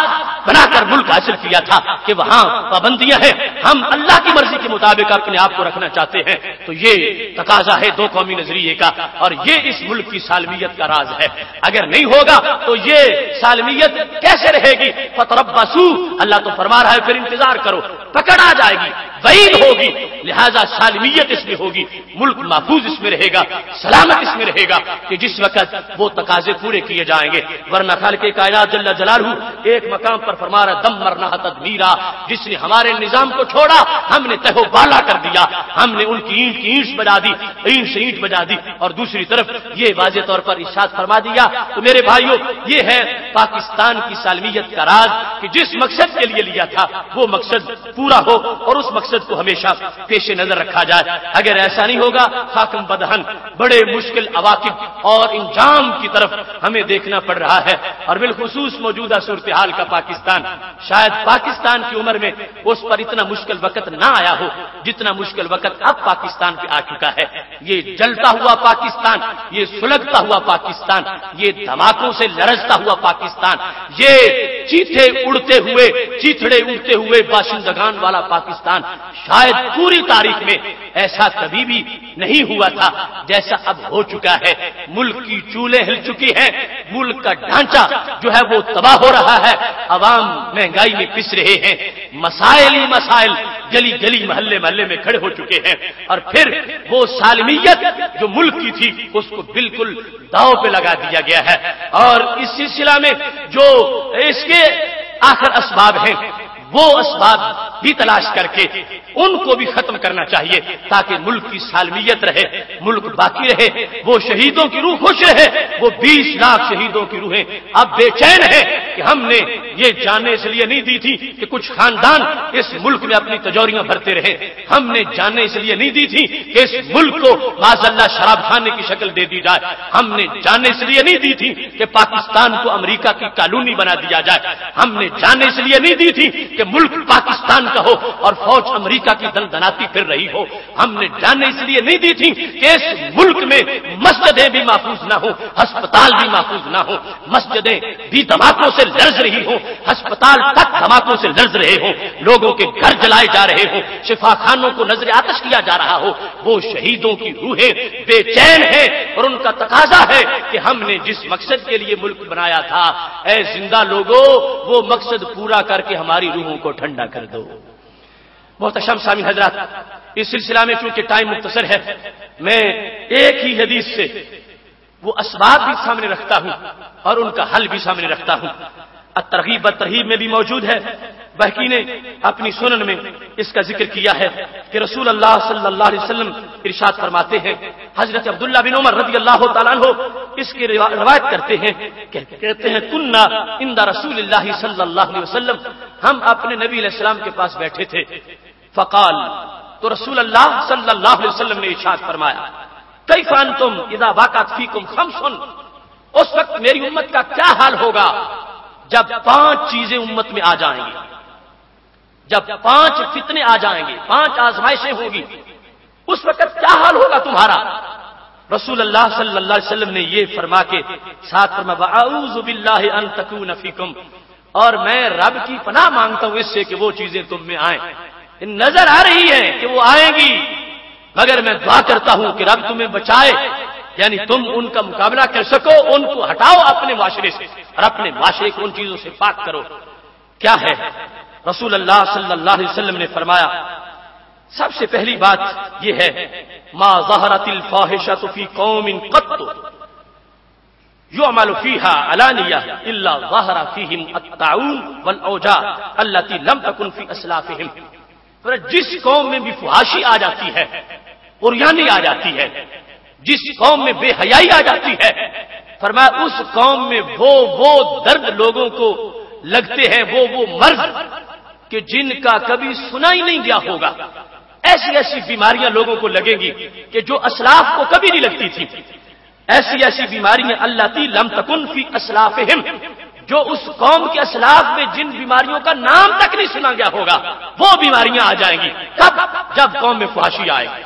بنا کر ملک حاصل کیا تھا کہ وہاں پابندیاں ہیں، ہم اللہ کی مرضی کے مطابق اپنے آپ کو رکھنا چاہتے ہیں، تو یہ تقاضا ہے دو قومی نظریے کا، اور یہ اس ملک کی سالمیت کا راز ہے۔ اگر نہیں ہوگا تو یہ سالمیت کیسے رہے گی؟ فتربصوا، اللہ تو فرما رہا ہے پھر انتظار کرو، پکڑ آ جائے گی، وعید ہوگی، لہذا سالمیت اس میں ہوگی، ملک محفوظ اس میں رہے گا، سلامت اس میں رہے گا کہ جس وقت وہ تقاضے پورے کیے جائیں گے۔ ورنہ خالق کائنات جل جلالہ ایک مقام پر فرما رہا دمرنا تدمیرا، جس نے ہمارے نظام کو چھوڑا ہم نے تہو بالا کر دیا، ہم نے ان کی اینٹ کی اینٹ بجا دی، اینٹ سے اینٹ بجا دی، اور دوسری طرف یہ واضح طور پر ارشاد فرما دیا۔ تو میرے بھائیوں، یہ ہے پاکستان کی سالمیت کا راز کہ جس مقصد کے لیے لیا تھا وہ مقصد پورا ہو اور اس مقصد کو ہمیشہ پیش نظر رکھا جائے۔ اگر ایسا نہیں ہوگا خاکم بدہن بڑے مشکل عواقب اور انجام کی طرف ہمیں دیکھنا پڑ رہا ہے، اور بالخصوص موجودہ صورتحال کا پاکستان، شاید پاکستان کی عمر میں اس پر اتنا مشکل وقت نہ آیا ہو جتنا مشکل وقت اب پاکستان پہ آ چکا ہے۔ یہ جلتا ہوا پاکستان، یہ سلگتا ہوا پاکستان، یہ دھماکوں سے لرزتا ہوا پاکستان، یہ چیتڑے اڑتے ہوئے باشندگان والا پاکستان، شاید پوری تاریخ میں ایسا کبھی بھی نہیں ہوا تھا جیسا اب ہو چکا ہے۔ ملک کی چولیں ہل چکی ہیں، ملک کا ڈھانچہ جو ہے وہ تباہ ہو رہا ہے، عوام مہنگائی میں پس رہے ہیں، مسائل ہی مسائل گلی گلی محلے محلے میں کھڑے ہو چکے ہیں، اور پھر وہ سالمیت جو ملک کی تھی اس کو بالکل داؤ پہ لگا دیا گیا ہے۔ اور اس سلسلہ میں جو اس کے آخر اسباب ہیں وہ اسباب بھی تلاش کر کے ان کو بھی ختم کرنا چاہیے تاکہ ملک کی سالمیت رہے، ملک باقی رہے، وہ شہیدوں کی روح خوش رہے۔ وہ 20 لاکھ شہیدوں کی روحیں اب بے چین ہے کہ ہم نے یہ جاننے اس لیے نہیں دی تھی کہ کچھ خاندان اس ملک میں اپنی تجوریاں بھرتے رہے، ہم نے جاننے اس لیے نہیں دی تھی کہ اس ملک کو معاذ اللہ شراب خانے کی شکل دے دی جائے، ہم نے جاننے اس لیے نہیں دی تھی کہ پاکستان کو امریکہ کی کالونی بنا دیا جائے، ہم نے جاننے اس لیے نہیں دی تھی کہ ملک پاکستان کا ہو اور فوج امریکہ کی دندناتی پھر رہی ہو، ہم نے جاننے اس لیے نہیں دی تھی کہ اس ملک میں مسجدیں بھی محفوظ نہ ہوں، ہسپتال بھی محفوظ نہ ہوں، مسجدیں بھی دھماکوں سے لرز رہی ہوں، ہسپتال تک دھماکوں سے لرز رہے ہوں، لوگوں کے گھر جلائے جا رہے ہوں، شفا خانوں کو نظر آتش کیا جا رہا ہو، وہ شہیدوں کی روحیں بے چین ہیں اور ان کا تقاضا ہے کہ ہم نے جس مقصد کے لیے ملک بنایا تھا، اے زندہ لوگوں وہ مقصد پورا کر کے ہماری روحوں کو ٹھنڈا کر دو۔ محتشم سامعین حضرات، اس سلسلہ میں چونکہ ٹائم مختصر ہے، میں ایک ہی حدیث سے وہ اسباب بھی سامنے رکھتا ہوں اور ان کا حل بھی سامنے رکھتا ہوں۔ الترغیب والترہیب میں بھی موجود ہے، بہقی نے اپنی سنن میں اس کا ذکر کیا ہے کہ رسول اللہ صلی اللہ علیہ وسلم ارشاد فرماتے ہیں، حضرت عبداللہ بن عمر رضی اللہ تعالیٰ عنہ اس کی روایت کرتے ہیں، کہتے ہیں کننا عند رسول اللہ صلی اللہ علیہ وسلم، ہم اپنے نبی علیہ السلام کے پاس بیٹھے تھے، فقال، تو رسول اللہ صلی اللہ علیہ وسلم نے ارشاد فرمایا، کیف انتم اذا وقعت فیکم خمس، اس وقت میری امت کا کیا حال ہوگا جب 5 چیزیں امت میں آ جائیں گی، جب 5 فتنے آ جائیں گے، 5 آزمائشیں ہوگی، اس وقت کیا حال ہوگا تمہارا؟ رسول اللہ صلی اللہ علیہ وسلم نے یہ فرما کے ساتھ فرمایا، اعوذ باللہ ان تکون فیکم، اور میں رب کی پناہ مانگتا ہوں اس سے کہ وہ چیزیں تم میں آئیں، نظر آ رہی ہے کہ وہ آئیں گی، مگر میں دعا کرتا ہوں کہ رب تمہیں بچائے، یعنی تم ان کا مقابلہ کر سکو، ان کو ہٹاؤ اپنے معاشرے سے اور اپنے معاشرے کو ان چیزوں سے پاک کرو۔ کیا ہے؟ رسول اللہ صلی اللہ علیہ وسلم نے فرمایا، سب سے پہلی بات یہ ہے، ما ظہرت الفاحشۃ فی قوم قط یعمل فیہا علانیہ الا ظہر فیہم الطاعون والاوجاع التي لم تکن فی اسلافہم، جس قوم میں بھی فحاشی آ جاتی ہے، عریانی آ جاتی ہے، جس قوم میں بے حیائی آ جاتی ہے، فرمایا اس قوم میں وہ درد لوگوں کو لگتے ہیں، وہ مرض کہ جن کا کبھی سنا ہی نہیں گیا ہوگا، ایسی ایسی بیماریاں لوگوں کو لگیں گی کہ جو اسلاف کو کبھی نہیں لگتی تھی، ایسی ایسی بیماریاں اللاتی لم تکن فی اسلافہم، جو اس قوم کے اسلاف میں جن بیماریوں کا نام تک نہیں سنا گیا ہوگا، وہ بیماریاں آ جائیں گی۔ کب؟ جب قوم میں فحاشی آئے گی،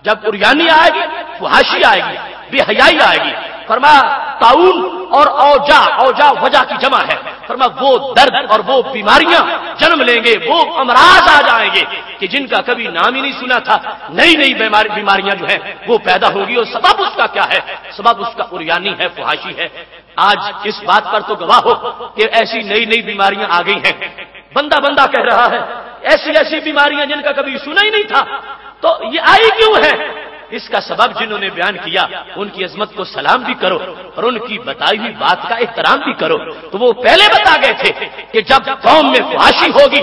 جب عریانی آئے گی، فحاشی آئے گی، بے حیائی آئے گی۔ فرمایا طاعون اور اوجا وجہ کی جمع ہے، فرمایا وہ درد اور وہ بیماریاں جنم لیں گے، وہ امراض آ جائیں گے کہ جن کا کبھی نام ہی نہیں سنا تھا، نئی نئی بیماریاں جو ہیں وہ پیدا ہوگی، اور سبب اس کا کیا ہے؟ سبب اس کا عریانی ہے، فحاشی ہے۔ آج اس بات پر تو گواہ ہو کہ ایسی نئی نئی بیماریاں آ گئی ہیں، بندہ کہہ رہا ہے ایسی ایسی بیماریاں جن کا کبھی سنا ہی نہیں تھا، تو یہ آئی کیوں ہے؟ اس کا سبب جنہوں نے بیان کیا ان کی عظمت کو سلام بھی کرو اور ان کی بتائی ہوئی بات کا احترام بھی کرو۔ تو وہ پہلے بتا گئے تھے کہ جب قوم میں فحاشی ہوگی،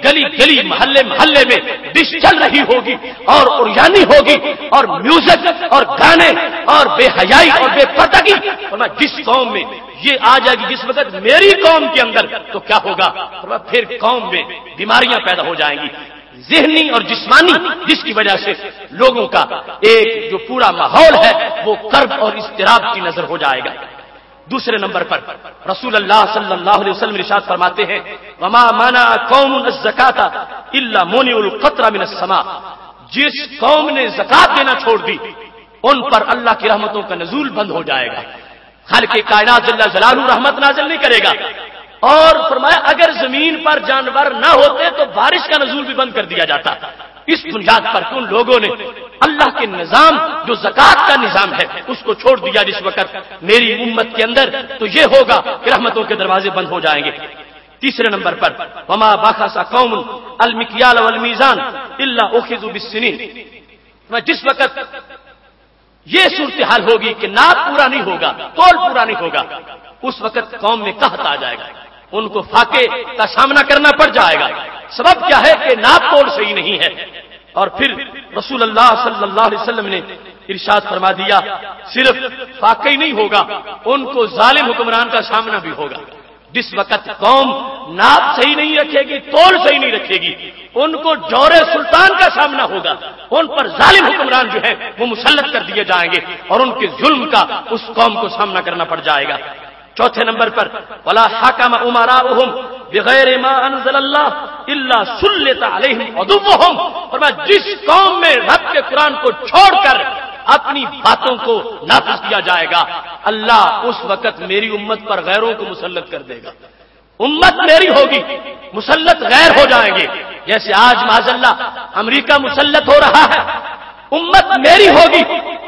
گلی گلی محلے محلے میں ڈش چل رہی ہوگی اور عریانی ہوگی اور میوزک اور گانے اور بے حیائی اور بے پردگی، جس قوم میں یہ آ جائے گی، جس وقت میری قوم کے اندر، تو کیا ہوگا؟ پھر قوم میں بیماریاں پیدا ہو جائیں گی، ذہنی اور جسمانی، جس کی وجہ سے لوگوں کا ایک جو پورا ماحول ہے وہ کرب اور اضطراب کی نظر ہو جائے گا۔ دوسرے نمبر پر رسول اللہ صلی اللہ علیہ وسلم ارشاد فرماتے ہیں، وما منع قوم الزکاۃ الا منع القطر من السماء، جس قوم نے زکات دینا چھوڑ دی ان پر اللہ کی رحمتوں کا نزول بند ہو جائے گا، خالق کائنات جل جلالہ رحمت نازل نہیں کرے گا۔ اور فرمایا اگر زمین پر جانور نہ ہوتے تو بارش کا نزول بھی بند کر دیا جاتا۔ اس بنیاد پر ان لوگوں نے اللہ کے نظام جو زکات کا نظام ہے اس کو چھوڑ دیا جس وقت میری امت کے اندر، تو یہ ہوگا کہ رحمتوں کے دروازے بند ہو جائیں گے۔ تیسرے نمبر پر وما بخس قوم المکیال والمیزان الا اخذوا بالسنین، جس وقت یہ صورتحال ہوگی کہ ناپ پورا نہیں ہوگا، تول پورا نہیں ہوگا، اس وقت قوم میں قحط آ جائے گا، ان کو فاقے کا سامنا کرنا پڑ جائے گا۔ سبب کیا ہے کہ ناپ تول صحیح نہیں ہے۔ اور پھر رسول اللہ صلی اللہ علیہ وسلم نے ارشاد فرما دیا، صرف فاقے ہی نہیں ہوگا، ان کو ظالم حکمران کا سامنا بھی ہوگا۔ جس وقت قوم ناپ صحیح نہیں رکھے گی، تول صحیح نہیں رکھے گی، ان کو جور سلطان کا سامنا ہوگا، ان پر ظالم حکمران جو ہے وہ مسلط کر دیے جائیں گے اور ان کے ظلم کا اس قوم کو سامنا کرنا پڑ جائے گا۔ چوتھے نمبر پر ولا حکم امراؤہم بغیر ما انزل اللہ الا سلط علیہم عدوہم، فرمایا جس قوم میں رب کے قرآن کو چھوڑ کر اپنی باتوں کو نافذ کیا جائے گا، اللہ اس وقت میری امت پر غیروں کو مسلط کر دے گا۔ امت میری ہوگی، مسلط غیر ہو جائیں گے، جیسے آج معاذاللہ امریکہ مسلط ہو رہا ہے، امت میری ہوگی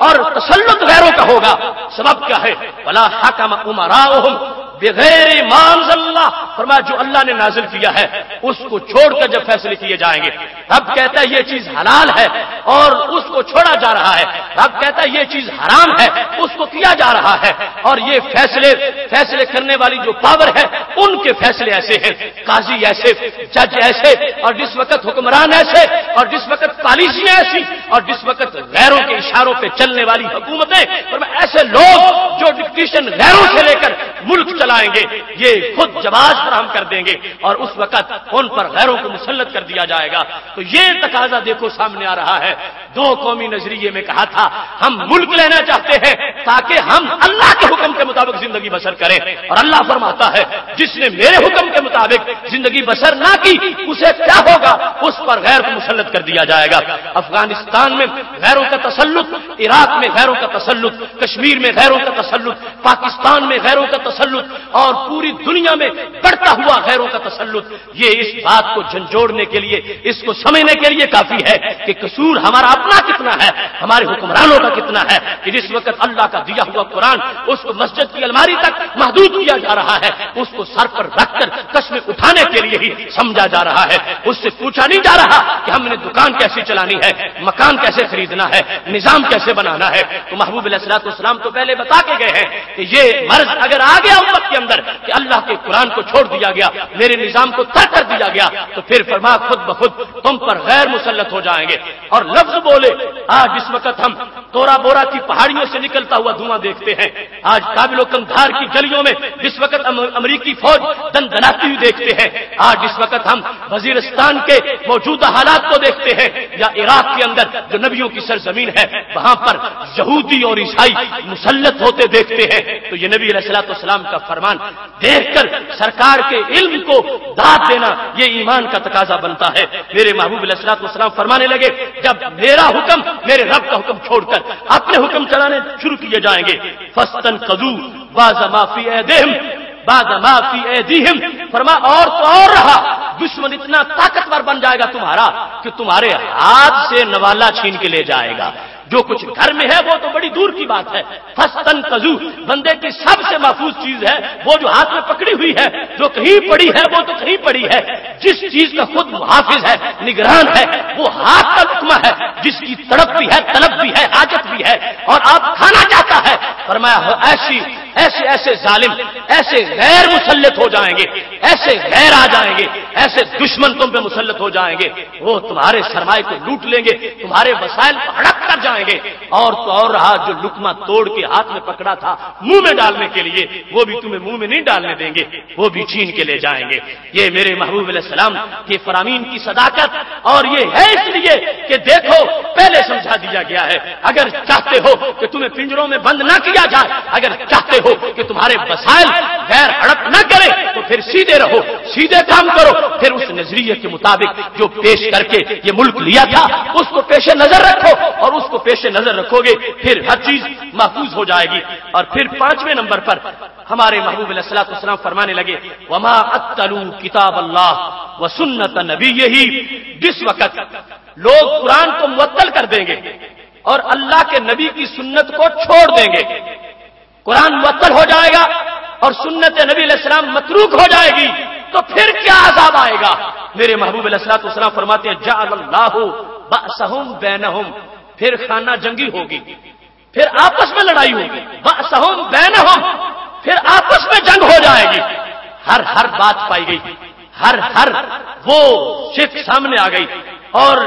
اور تسلط غیروں کا ہوگا۔ سبب کیا ہے؟ ولا حکم امراؤہم بغیر ما انزل اللہ، فرمایا جو اللہ نے نازل کیا ہے اس کو چھوڑ کر جب فیصلے کیے جائیں گے، رب کہتا ہے یہ چیز حلال ہے اور اس کو چھوڑا جا رہا ہے، رب کہتا ہے یہ چیز حرام ہے اس کو کیا جا رہا ہے، اور یہ فیصلے کرنے والی جو پاور ہے ان کے فیصلے ایسے ہیں، قاضی ایسے، جج ایسے، اور جس وقت حکمران ایسے، اور جس وقت پالیسیاں ایسی، اور جس وقت غیروں کے اشاروں پہ چلنے والی حکومتیں، اور ایسے لوگ جو ڈکٹیشن غیروں سے لے کر ملک چلائیں گے، یہ خود جواز فراہم کر دیں گے اور اس وقت ان پر غیروں کو مسلط کر دیا جائے گا۔ تو یہ تقاضا دیکھو سامنے آ رہا ہے۔ دو قومی نظریے میں کہا تھا ہم ملک لینا چاہتے ہیں تاکہ ہم اللہ کے حکم کے مطابق زندگی بسر کریں، اور اللہ فرماتا ہے جس نے میرے حکم کے مطابق زندگی بسر نہ کی اسے کیا ہوگا؟ اس پر غیر کو مسلط کر دیا جائے گا۔ افغانستان میں غیروں کا تسلط، عراق میں غیروں کا تسلط، کشمیر میں غیروں کا تسلط، پاکستان میں غیروں کا تسلط، اور پوری دنیا میں بڑھتا ہوا غیروں کا تسلط۔ یہ اس بات کو جھنجھوڑنے کے لیے، اس کو سمجھنے کے لیے کافی ہے کہ قصور ہمارا اپنا کتنا ہے، ہمارے حکمرانوں کا کتنا ہے، کہ جس وقت اللہ کا دیا ہوا قرآن اس کو مسجد کی الماری تک محدود کیا جا رہا ہے، اس کو سر پر رکھ کر قسمیں اٹھانے کے لیے ہی سمجھا جا رہا ہے، اس سے پوچھا نہیں جا رہا کہ ہم نے دکان کیسے چلانی ہے، مکان کیسے خریدنا ہے، نظام کیسے بنانا ہے۔ تو محبوب علیہ الصلوۃ والسلام تو پہلے بتا کے گئے ہیں کہ یہ مرض اگر آ گیا امت کے اندر کہ اللہ کے قرآن کو چھوڑ دیا گیا، میرے نظام کو ترک کر دیا گیا، تو پھر فرمایا خود بخود تم پر غیر مسلط ہو جائیں گے۔ اور لفظ بولے، آج جس وقت ہم تورا بورا کی پہاڑیوں سے نکلتا ہوا دھواں دیکھتے ہیں، آج کابل و کندھار کی گلیوں میں جس وقت امریکی فوج دندناتی ہوئی دیکھتے ہیں، آج جس وقت ہم وزیرستان کے موجودہ حالات کو دیکھتے ہیں، یا عراق کے اندر جو نبیوں کی سرزمین ہے وہاں پر یہودی اور عیسائی مسلط ہوتے دیکھتے ہیں، تو یہ نبی علیہ الصلوۃ والسلام کا فرمان دیکھ کر سرکار کے علم کو داد دینا یہ ایمان کا تقاضا بنتا ہے۔ میرے محبوب علیہ الصلوۃ والسلام فرمانے لگے جب میرا حکم، میرے رب کا حکم چھوڑ کر اپنے حکم چلانے شروع کیے جائیں گے، فاستنقذوا بعض ما فی ایدیہم بعض ما فی ایدیہم، فرما اور تو اور رہا، دشمن اتنا طاقتور بن جائے گا تمہارا کہ تمہارے ہاتھ سے نوالا چھین کے لے جائے گا۔ جو کچھ گھر میں ہے وہ تو بڑی دور کی بات ہے، فاستنقذوا بندے کی سب سے محفوظ چیز ہے وہ جو ہاتھ میں پکڑی ہوئی ہے، جو کہیں پڑی ہے وہ تو کہیں پڑی ہے، جس چیز کا خود محافظ ہے، نگران ہے، وہ ہاتھ کا لقمہ ہے، جس کی تڑپ بھی ہے، طلب بھی ہے، حاجت بھی ہے، اور آپ کھانا چاہتا ہے۔ فرمایا ایسے ظالم، ایسے غیر مسلط ہو جائیں گے، ایسے غیر آ جائیں گے، ایسے دشمن تم پہ مسلط ہو جائیں گے، وہ تمہارے سرمایہ کو لوٹ لیں گے، تمہارے وسائل کو ہڑپ کر جائیں گے، اور تو اور رہا جو لقمہ توڑ کے ہاتھ میں پکڑا تھا منہ میں ڈالنے کے لیے، وہ بھی تمہیں منہ میں نہیں ڈالنے دیں گے، وہ بھی چھین کے لے جائیں گے۔ یہ میرے محبوب علیہ السلام کے فرامین کی صداقت، اور یہ ہے اس لیے کہ دیکھو پہلے سمجھا دیا گیا ہے، اگر چاہتے ہو کہ تمہیں پنجروں میں بند نہ کیا جائے، اگر چاہتے ہو کہ تمہارے وسائل غیر ہڑپ نہ کرے، تو پھر سیدھے رہو، سیدھے کام کرو، پھر اس نظریے کے مطابق جو پیش کر کے یہ ملک لیا تھا اس کو پیش نظر رکھو، اور اس کو پیش نظر رکھو گے پھر ہر چیز محفوظ ہو جائے گی۔ اور پھر 5ویں نمبر پر ہمارے محبوب علیہ الصلوۃ والسلام فرمانے لگے وما عطلوا کتاب اللہ وسنت نبیہ، جس وقت لوگ قرآن کو معطل کر دیں گے اور اللہ کے نبی کی سنت کو چھوڑ دیں گے، قرآن معطل ہو جائے گا اور سنت نبی علیہ السلام متروک ہو جائے گی، تو پھر کیا عذاب آئے گا؟ میرے محبوب علیہ الصلوۃ والسلام فرماتے ہیں جعل اللہ بأسہم بینہم، پھر خانہ جنگی ہوگی، پھر آپس میں لڑائی ہوگی، بأسہم بینہم، پھر آپس میں جنگ ہو جائے گی، ہر بات پائی گئی، ہر وہ شک سامنے آ گئی، اور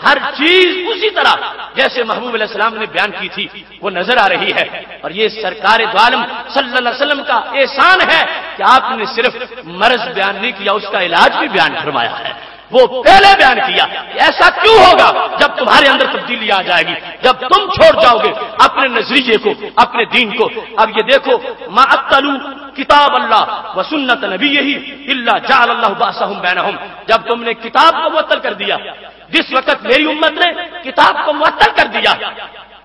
ہر چیز اسی طرح جیسے محبوب علیہ السلام نے بیان کی تھی وہ نظر آ رہی ہے۔ اور یہ سرکار دو عالم صلی اللہ علیہ وسلم کا احسان ہے کہ آپ نے صرف مرض بیان نہیں کیا، اس کا علاج بھی بیان فرمایا ہے۔ وہ پہلے بیان کیا کہ ایسا کیوں ہوگا جب تمہارے اندر تبدیلی آ جائے گی، جب تم چھوڑ جاؤ گے اپنے نظریے کو، اپنے دین کو۔ اب یہ دیکھو ما عطلوا کتاب اللہ و سنت نبیہ الا جعل اللہ بأسہم بینہم، جب تم نے کتاب کو معطل کر دیا، جس وقت میری امت نے کتاب کو معطل کر دیا۔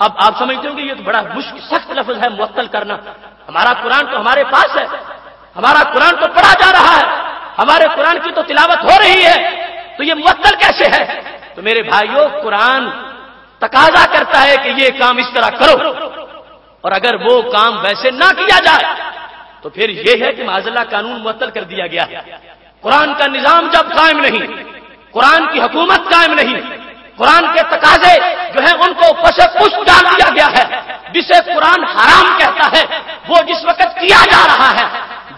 اب آپ سمجھتے ہو کہ یہ تو بڑا مشکل سخت لفظ ہے معطل کرنا، ہمارا قرآن تو ہمارے پاس ہے، ہمارا قرآن تو پڑھا جا رہا ہے، ہمارے قرآن کی تو تلاوت ہو رہی ہے، تو یہ معطل کیسے ہے؟ تو میرے بھائیوں، قرآن تقاضا کرتا ہے کہ یہ کام اس طرح کرو، اور اگر وہ کام ویسے نہ کیا جائے تو پھر یہ ہے کہ معاذ اللہ قانون معطل کر دیا گیا ہے۔ قرآن کا نظام جب قائم نہیں، قرآن کی حکومت قائم نہیں، قرآن کے تقاضے جو ہیں ان کو پس پش ڈال دیا گیا ہے، جسے قرآن حرام کہتا ہے وہ جس وقت کیا جا رہا ہے،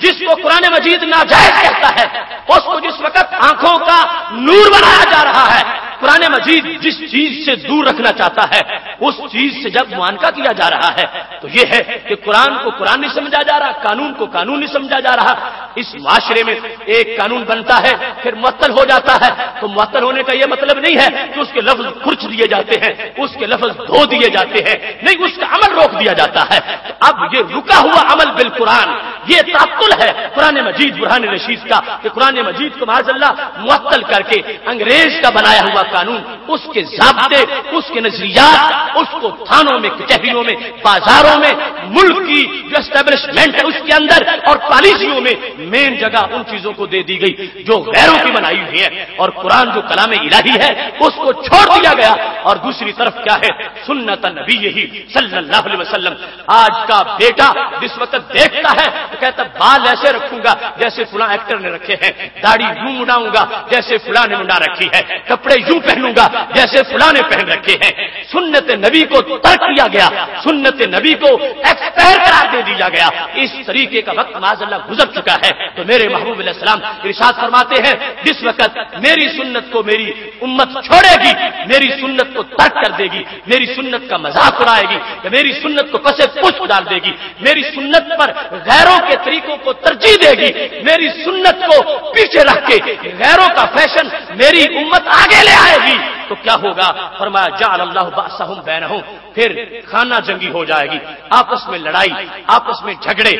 جس کو قرآن مجید ناجائز کہتا ہے اس کو جس وقت آنکھوں کا نور بنایا جا رہا ہے، قرآن مجید جس چیز سے دور رکھنا چاہتا ہے اس چیز سے جب معانقہ کیا جا رہا ہے تو یہ ہے کہ قرآن کو قرآن نہیں سمجھا جا رہا، قانون کو قانون نہیں سمجھا جا رہا۔ اس معاشرے میں ایک قانون بنتا ہے پھر معطل ہو جاتا ہے، تو معطل ہونے کا یہ مطلب نہیں ہے کہ اس کے لفظ کھرچ دیے جاتے ہیں، اس کے لفظ دھو دیے جاتے ہیں، نہیں، اس کا عمل روک دیا جاتا ہے۔ تو اب یہ رکا ہوا عمل بالقرآن، یہ تعطل ہے قرآن مجید برہان رشید کا، کہ قرآن مجید کو معاذ اللہ معطل کر کے انگریز کا بنایا ہوا قانون، اس کے ضابطے، اس کے نظریات، اس کو تھانوں میں، کچہریوں میں، بازاروں میں، ملک کی جو اسٹیبلشمنٹ ہے اس کے اندر اور پالیسیوں میں مین جگہ ان چیزوں کو دے دی گئی جو غیروں کی بنائی ہوئی ہے، اور قرآن جو کلام الہی ہے اس کو چھوڑ دیا گیا۔ اور دوسری طرف کیا ہے؟ سنت نبی یہی صلی اللہ علیہ وسلم۔ آج کا بیٹا جس وقت دیکھتا ہے تو کہتا بال ایسے رکھوں گا جیسے فلاں ایکٹر نے رکھے ہیں، داڑھی یوں منڈاؤں گا جیسے فلاں نے منڈا رکھی ہے، کپڑے یوں پہنوں گا جیسے فلاں نے پہن رکھے ہیں۔ سنت نبی کو ترک کیا گیا، سنت نبی کو ایکسپائر قرار دے دیا گیا۔ اس طریقے کا وقت معاذ اللہ گزر چکا ہے۔ تو میرے محبوب علیہ السلام ارشاد فرماتے ہیں جس وقت میری سنت کو میری امت چھوڑے گی، میری سنت کو ترک کر دے گی، میری سنت کا مذاق اڑائے گی، یا میری سنت کو پسے پش ڈال دے گی، میری سنت پر غیروں کے طریقوں کو ترجیح دے گی، میری سنت کو پیچھے رکھ کے غیروں کا فیشن میری امت آگے لے آئے گی، تو کیا ہوگا؟ فرمایا جعل اللہ بأسہم بینہم، پھر خانہ جنگی ہو جائے گی، آپس میں لڑائی، آپس میں جھگڑے،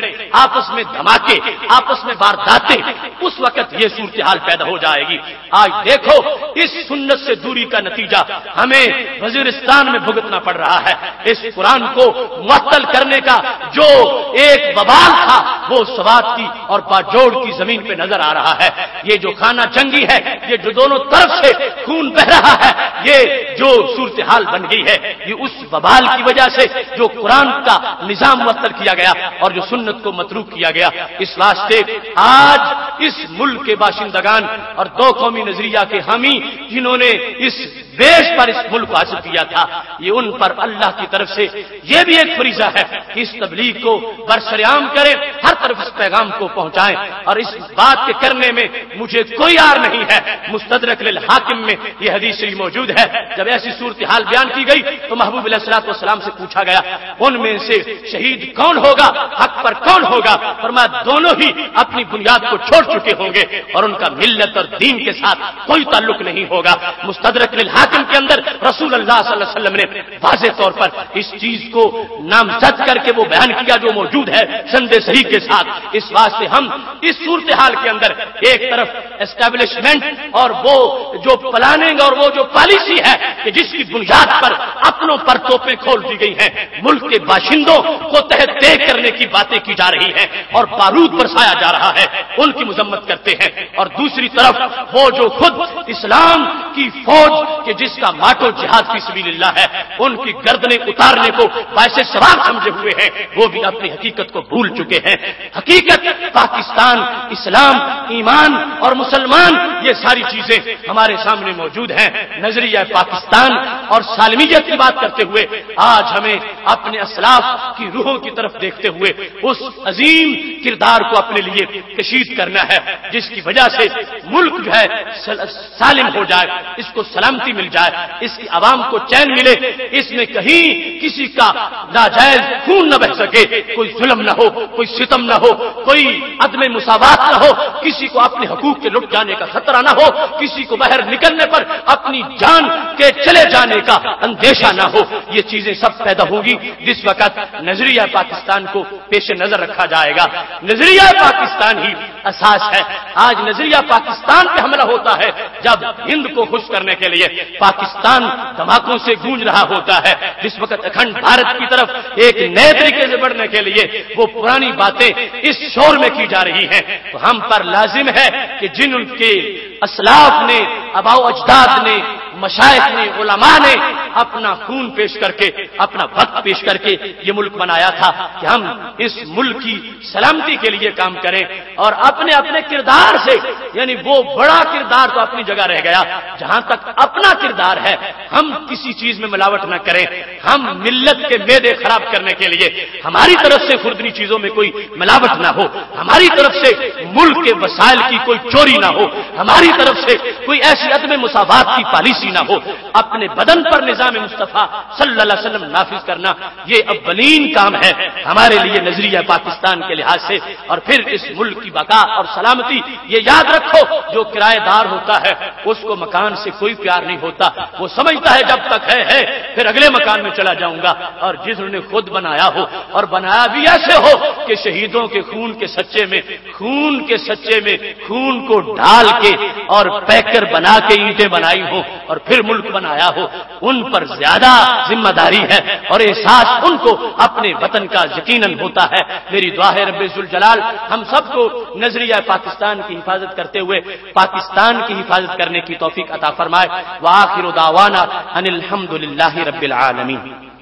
آپس میں دھماکے، آپس میں وارداتیں، اس وقت یہ صورتحال پیدا ہو جائے گی۔ آج دیکھو اس سنت سے دوری کا نتیجہ ہمیں وزیرستان میں بھگتنا پڑ رہا ہے۔ اس قرآن کو معطل کرنے کا جو ایک وبال تھا وہ سوات کی اور باجوڑ کی زمین پہ نظر آ رہا ہے۔ یہ جو خانہ جنگی ہے، یہ جو دونوں طرف سے خون بہ رہا ہے، یہ جو صورتحال بن گئی ہے، یہ اس وبال کی وجہ سے جو قرآن کا نظام معطل کیا گیا اور جو سنت کو متروک کیا گیا۔ اس واسطے آج اس ملک کے باشندگان اور دو قومی نظریہ کے حامی جنہوں نے اس بیس پر اس ملک کو حاصل کیا تھا، یہ ان پر اللہ کی طرف سے یہ بھی ایک فریضہ ہے کہ اس تبلیغ کو برسرعام کریں، ہر طرف اس پیغام کو پہنچائیں، اور اس بات کے کرنے میں مجھے کوئی عار نہیں ہے۔ مستدرک للحاکم میں یہ حدیث شریف موجود ہے، جب ایسی صورتحال بیان کی گئی تو محبوب علیہ الصلوۃ والسلام سے پوچھا گیا ان میں سے شہید کون ہوگا، حق پر کون ہوگا؟ فرمایا دونوں ہی اپنی بنیاد کو چھوڑ چکے ہوں گے اور ان کا ملت اور دین کے ساتھ کوئی تعلق نہیں ہوگا۔ مستدرک للحاکم کے اندر رسول اللہ صلی اللہ علیہ وسلم نے واضح طور پر اس چیز کو نامزد کر کے وہ بیان کیا جو موجود ہے سند صحیح کے ساتھ۔ اس واسطے ہم اس صورتحال کے اندر ایک طرف اسٹیبلشمنٹ اور وہ جو پلاننگ اور وہ جو پالیسی ہے کہ جس کی بنیاد پر اپنوں پر توپیں کھول دی گئی ہیں، ملک کے باشندوں کو تحت دیکھ کرنے کی باتیں کی جا رہی ہیں اور بارود برسایا جا رہا ہے، ان کی مذمت کرتے ہیں۔ اور دوسری طرف وہ جو خود اسلام کی فوج کہ جس کا ماٹو جہاد فی سبیل اللہ ہے، ان کی گردنیں اتارنے کو باعث ثواب سمجھے ہوئے ہیں، وہ بھی اپنی حقیقت کو بھول چکے ہیں۔ حقیقت پاکستان، اسلام، ایمان اور مسلمان، یہ ساری چیزیں ہمارے سامنے موجود ہیں۔ نظریہ پاکستان اور سالمیت کی بات کرتے ہوئے آج ہمیں اپنے اسلاف کی روحوں کی طرف دیکھتے ہوئے اس عظیم کردار کو اپنے لیے کشید کرنا ہے جس کی وجہ سے ملک جو ہے سالم ہو جائے، اس کو سلامتی مل جائے، اس کی عوام کو چین ملے، اس میں کہیں کسی کا ناجائز خون نہ بہہ سکے، کوئی ظلم نہ ہو، کوئی ستم نہ ہو، کوئی عدم مساوات نہ ہو، کسی کو اپنے حقوق کے لٹ جانے کا خطرہ خطرہ نہ ہو, کسی کو باہر نکلنے پر اپنی جان کے چلے جانے کا اندیشہ نہ ہو. یہ چیزیں سب پیدا ہوں گی جس وقت نظریہ پاکستان کو پیش نظر رکھا جائے گا. نظریہ پاکستان ہی اساس ہے. آج نظریہ پاکستان پہ حملہ ہوتا ہے جب ہند کو خوش کرنے کے لیے پاکستان دھماکوں سے گونج رہا ہوتا ہے. جس وقت اکھنڈ بھارت کی طرف ایک نئے طریقے سے بڑھنے کے لیے وہ پرانی باتیں اس شور میں کی جا رہی ہیں, تو ہم پر لازم ہے کہ جن ان کے اسلاف نے, آباء و اجداد نے, مشائخ نے, علماء نے اپنا خون پیش کر کے, اپنا وقت پیش کر کے یہ ملک بنایا تھا کہ ہم اس ملک کی سلامتی کے لیے کام کریں, اور اپنے اپنے کردار سے, یعنی وہ بڑا کردار تو اپنی جگہ رہ گیا, جہاں تک اپنا کردار ہے ہم کسی چیز میں ملاوٹ نہ کریں. ہم ملت کے معدے خراب کرنے کے لیے ہماری طرف سے خوردنی چیزوں میں کوئی ملاوٹ نہ ہو, ہماری طرف سے ملک کے وسائل کی کوئی چوری نہ ہو, ہماری طرف سے کوئی ایسی عدم مساوات کی پالیسی نہ ہو. اپنے بدن پر نظام مصطفیٰ صلی اللہ علیہ وسلم نافذ کرنا یہ اولین کام ہے ہمارے لیے نظریہ پاکستان کے لحاظ سے. اور پھر اس ملک کی بقا اور سلامتی, یہ یاد رکھو جو کرایہ دار ہوتا ہے اس کو مکان سے کوئی پیار نہیں ہوتا, وہ سمجھتا ہے جب تک ہے پھر اگلے مکان میں چلا جاؤں گا. اور جس نے خود بنایا ہو, اور بنایا بھی ایسے ہو کہ شہیدوں کے خون کے سچے میں خون کو ڈال کے اور پیکر بنا کے اینٹیں بنائی ہوں اور پھر ملک بنایا ہو, ان پر زیادہ ذمہ داری ہے اور احساس ان کو اپنے وطن کا یقیناً ہوتا ہے. میری دعا ہے رب ذوالجلال ہم سب کو نظریہ پاکستان کی حفاظت کرتے ہوئے پاکستان کی حفاظت کرنے کی توفیق عطا فرمائے. وآخر دعوانا ان الحمد للہ رب العالمین.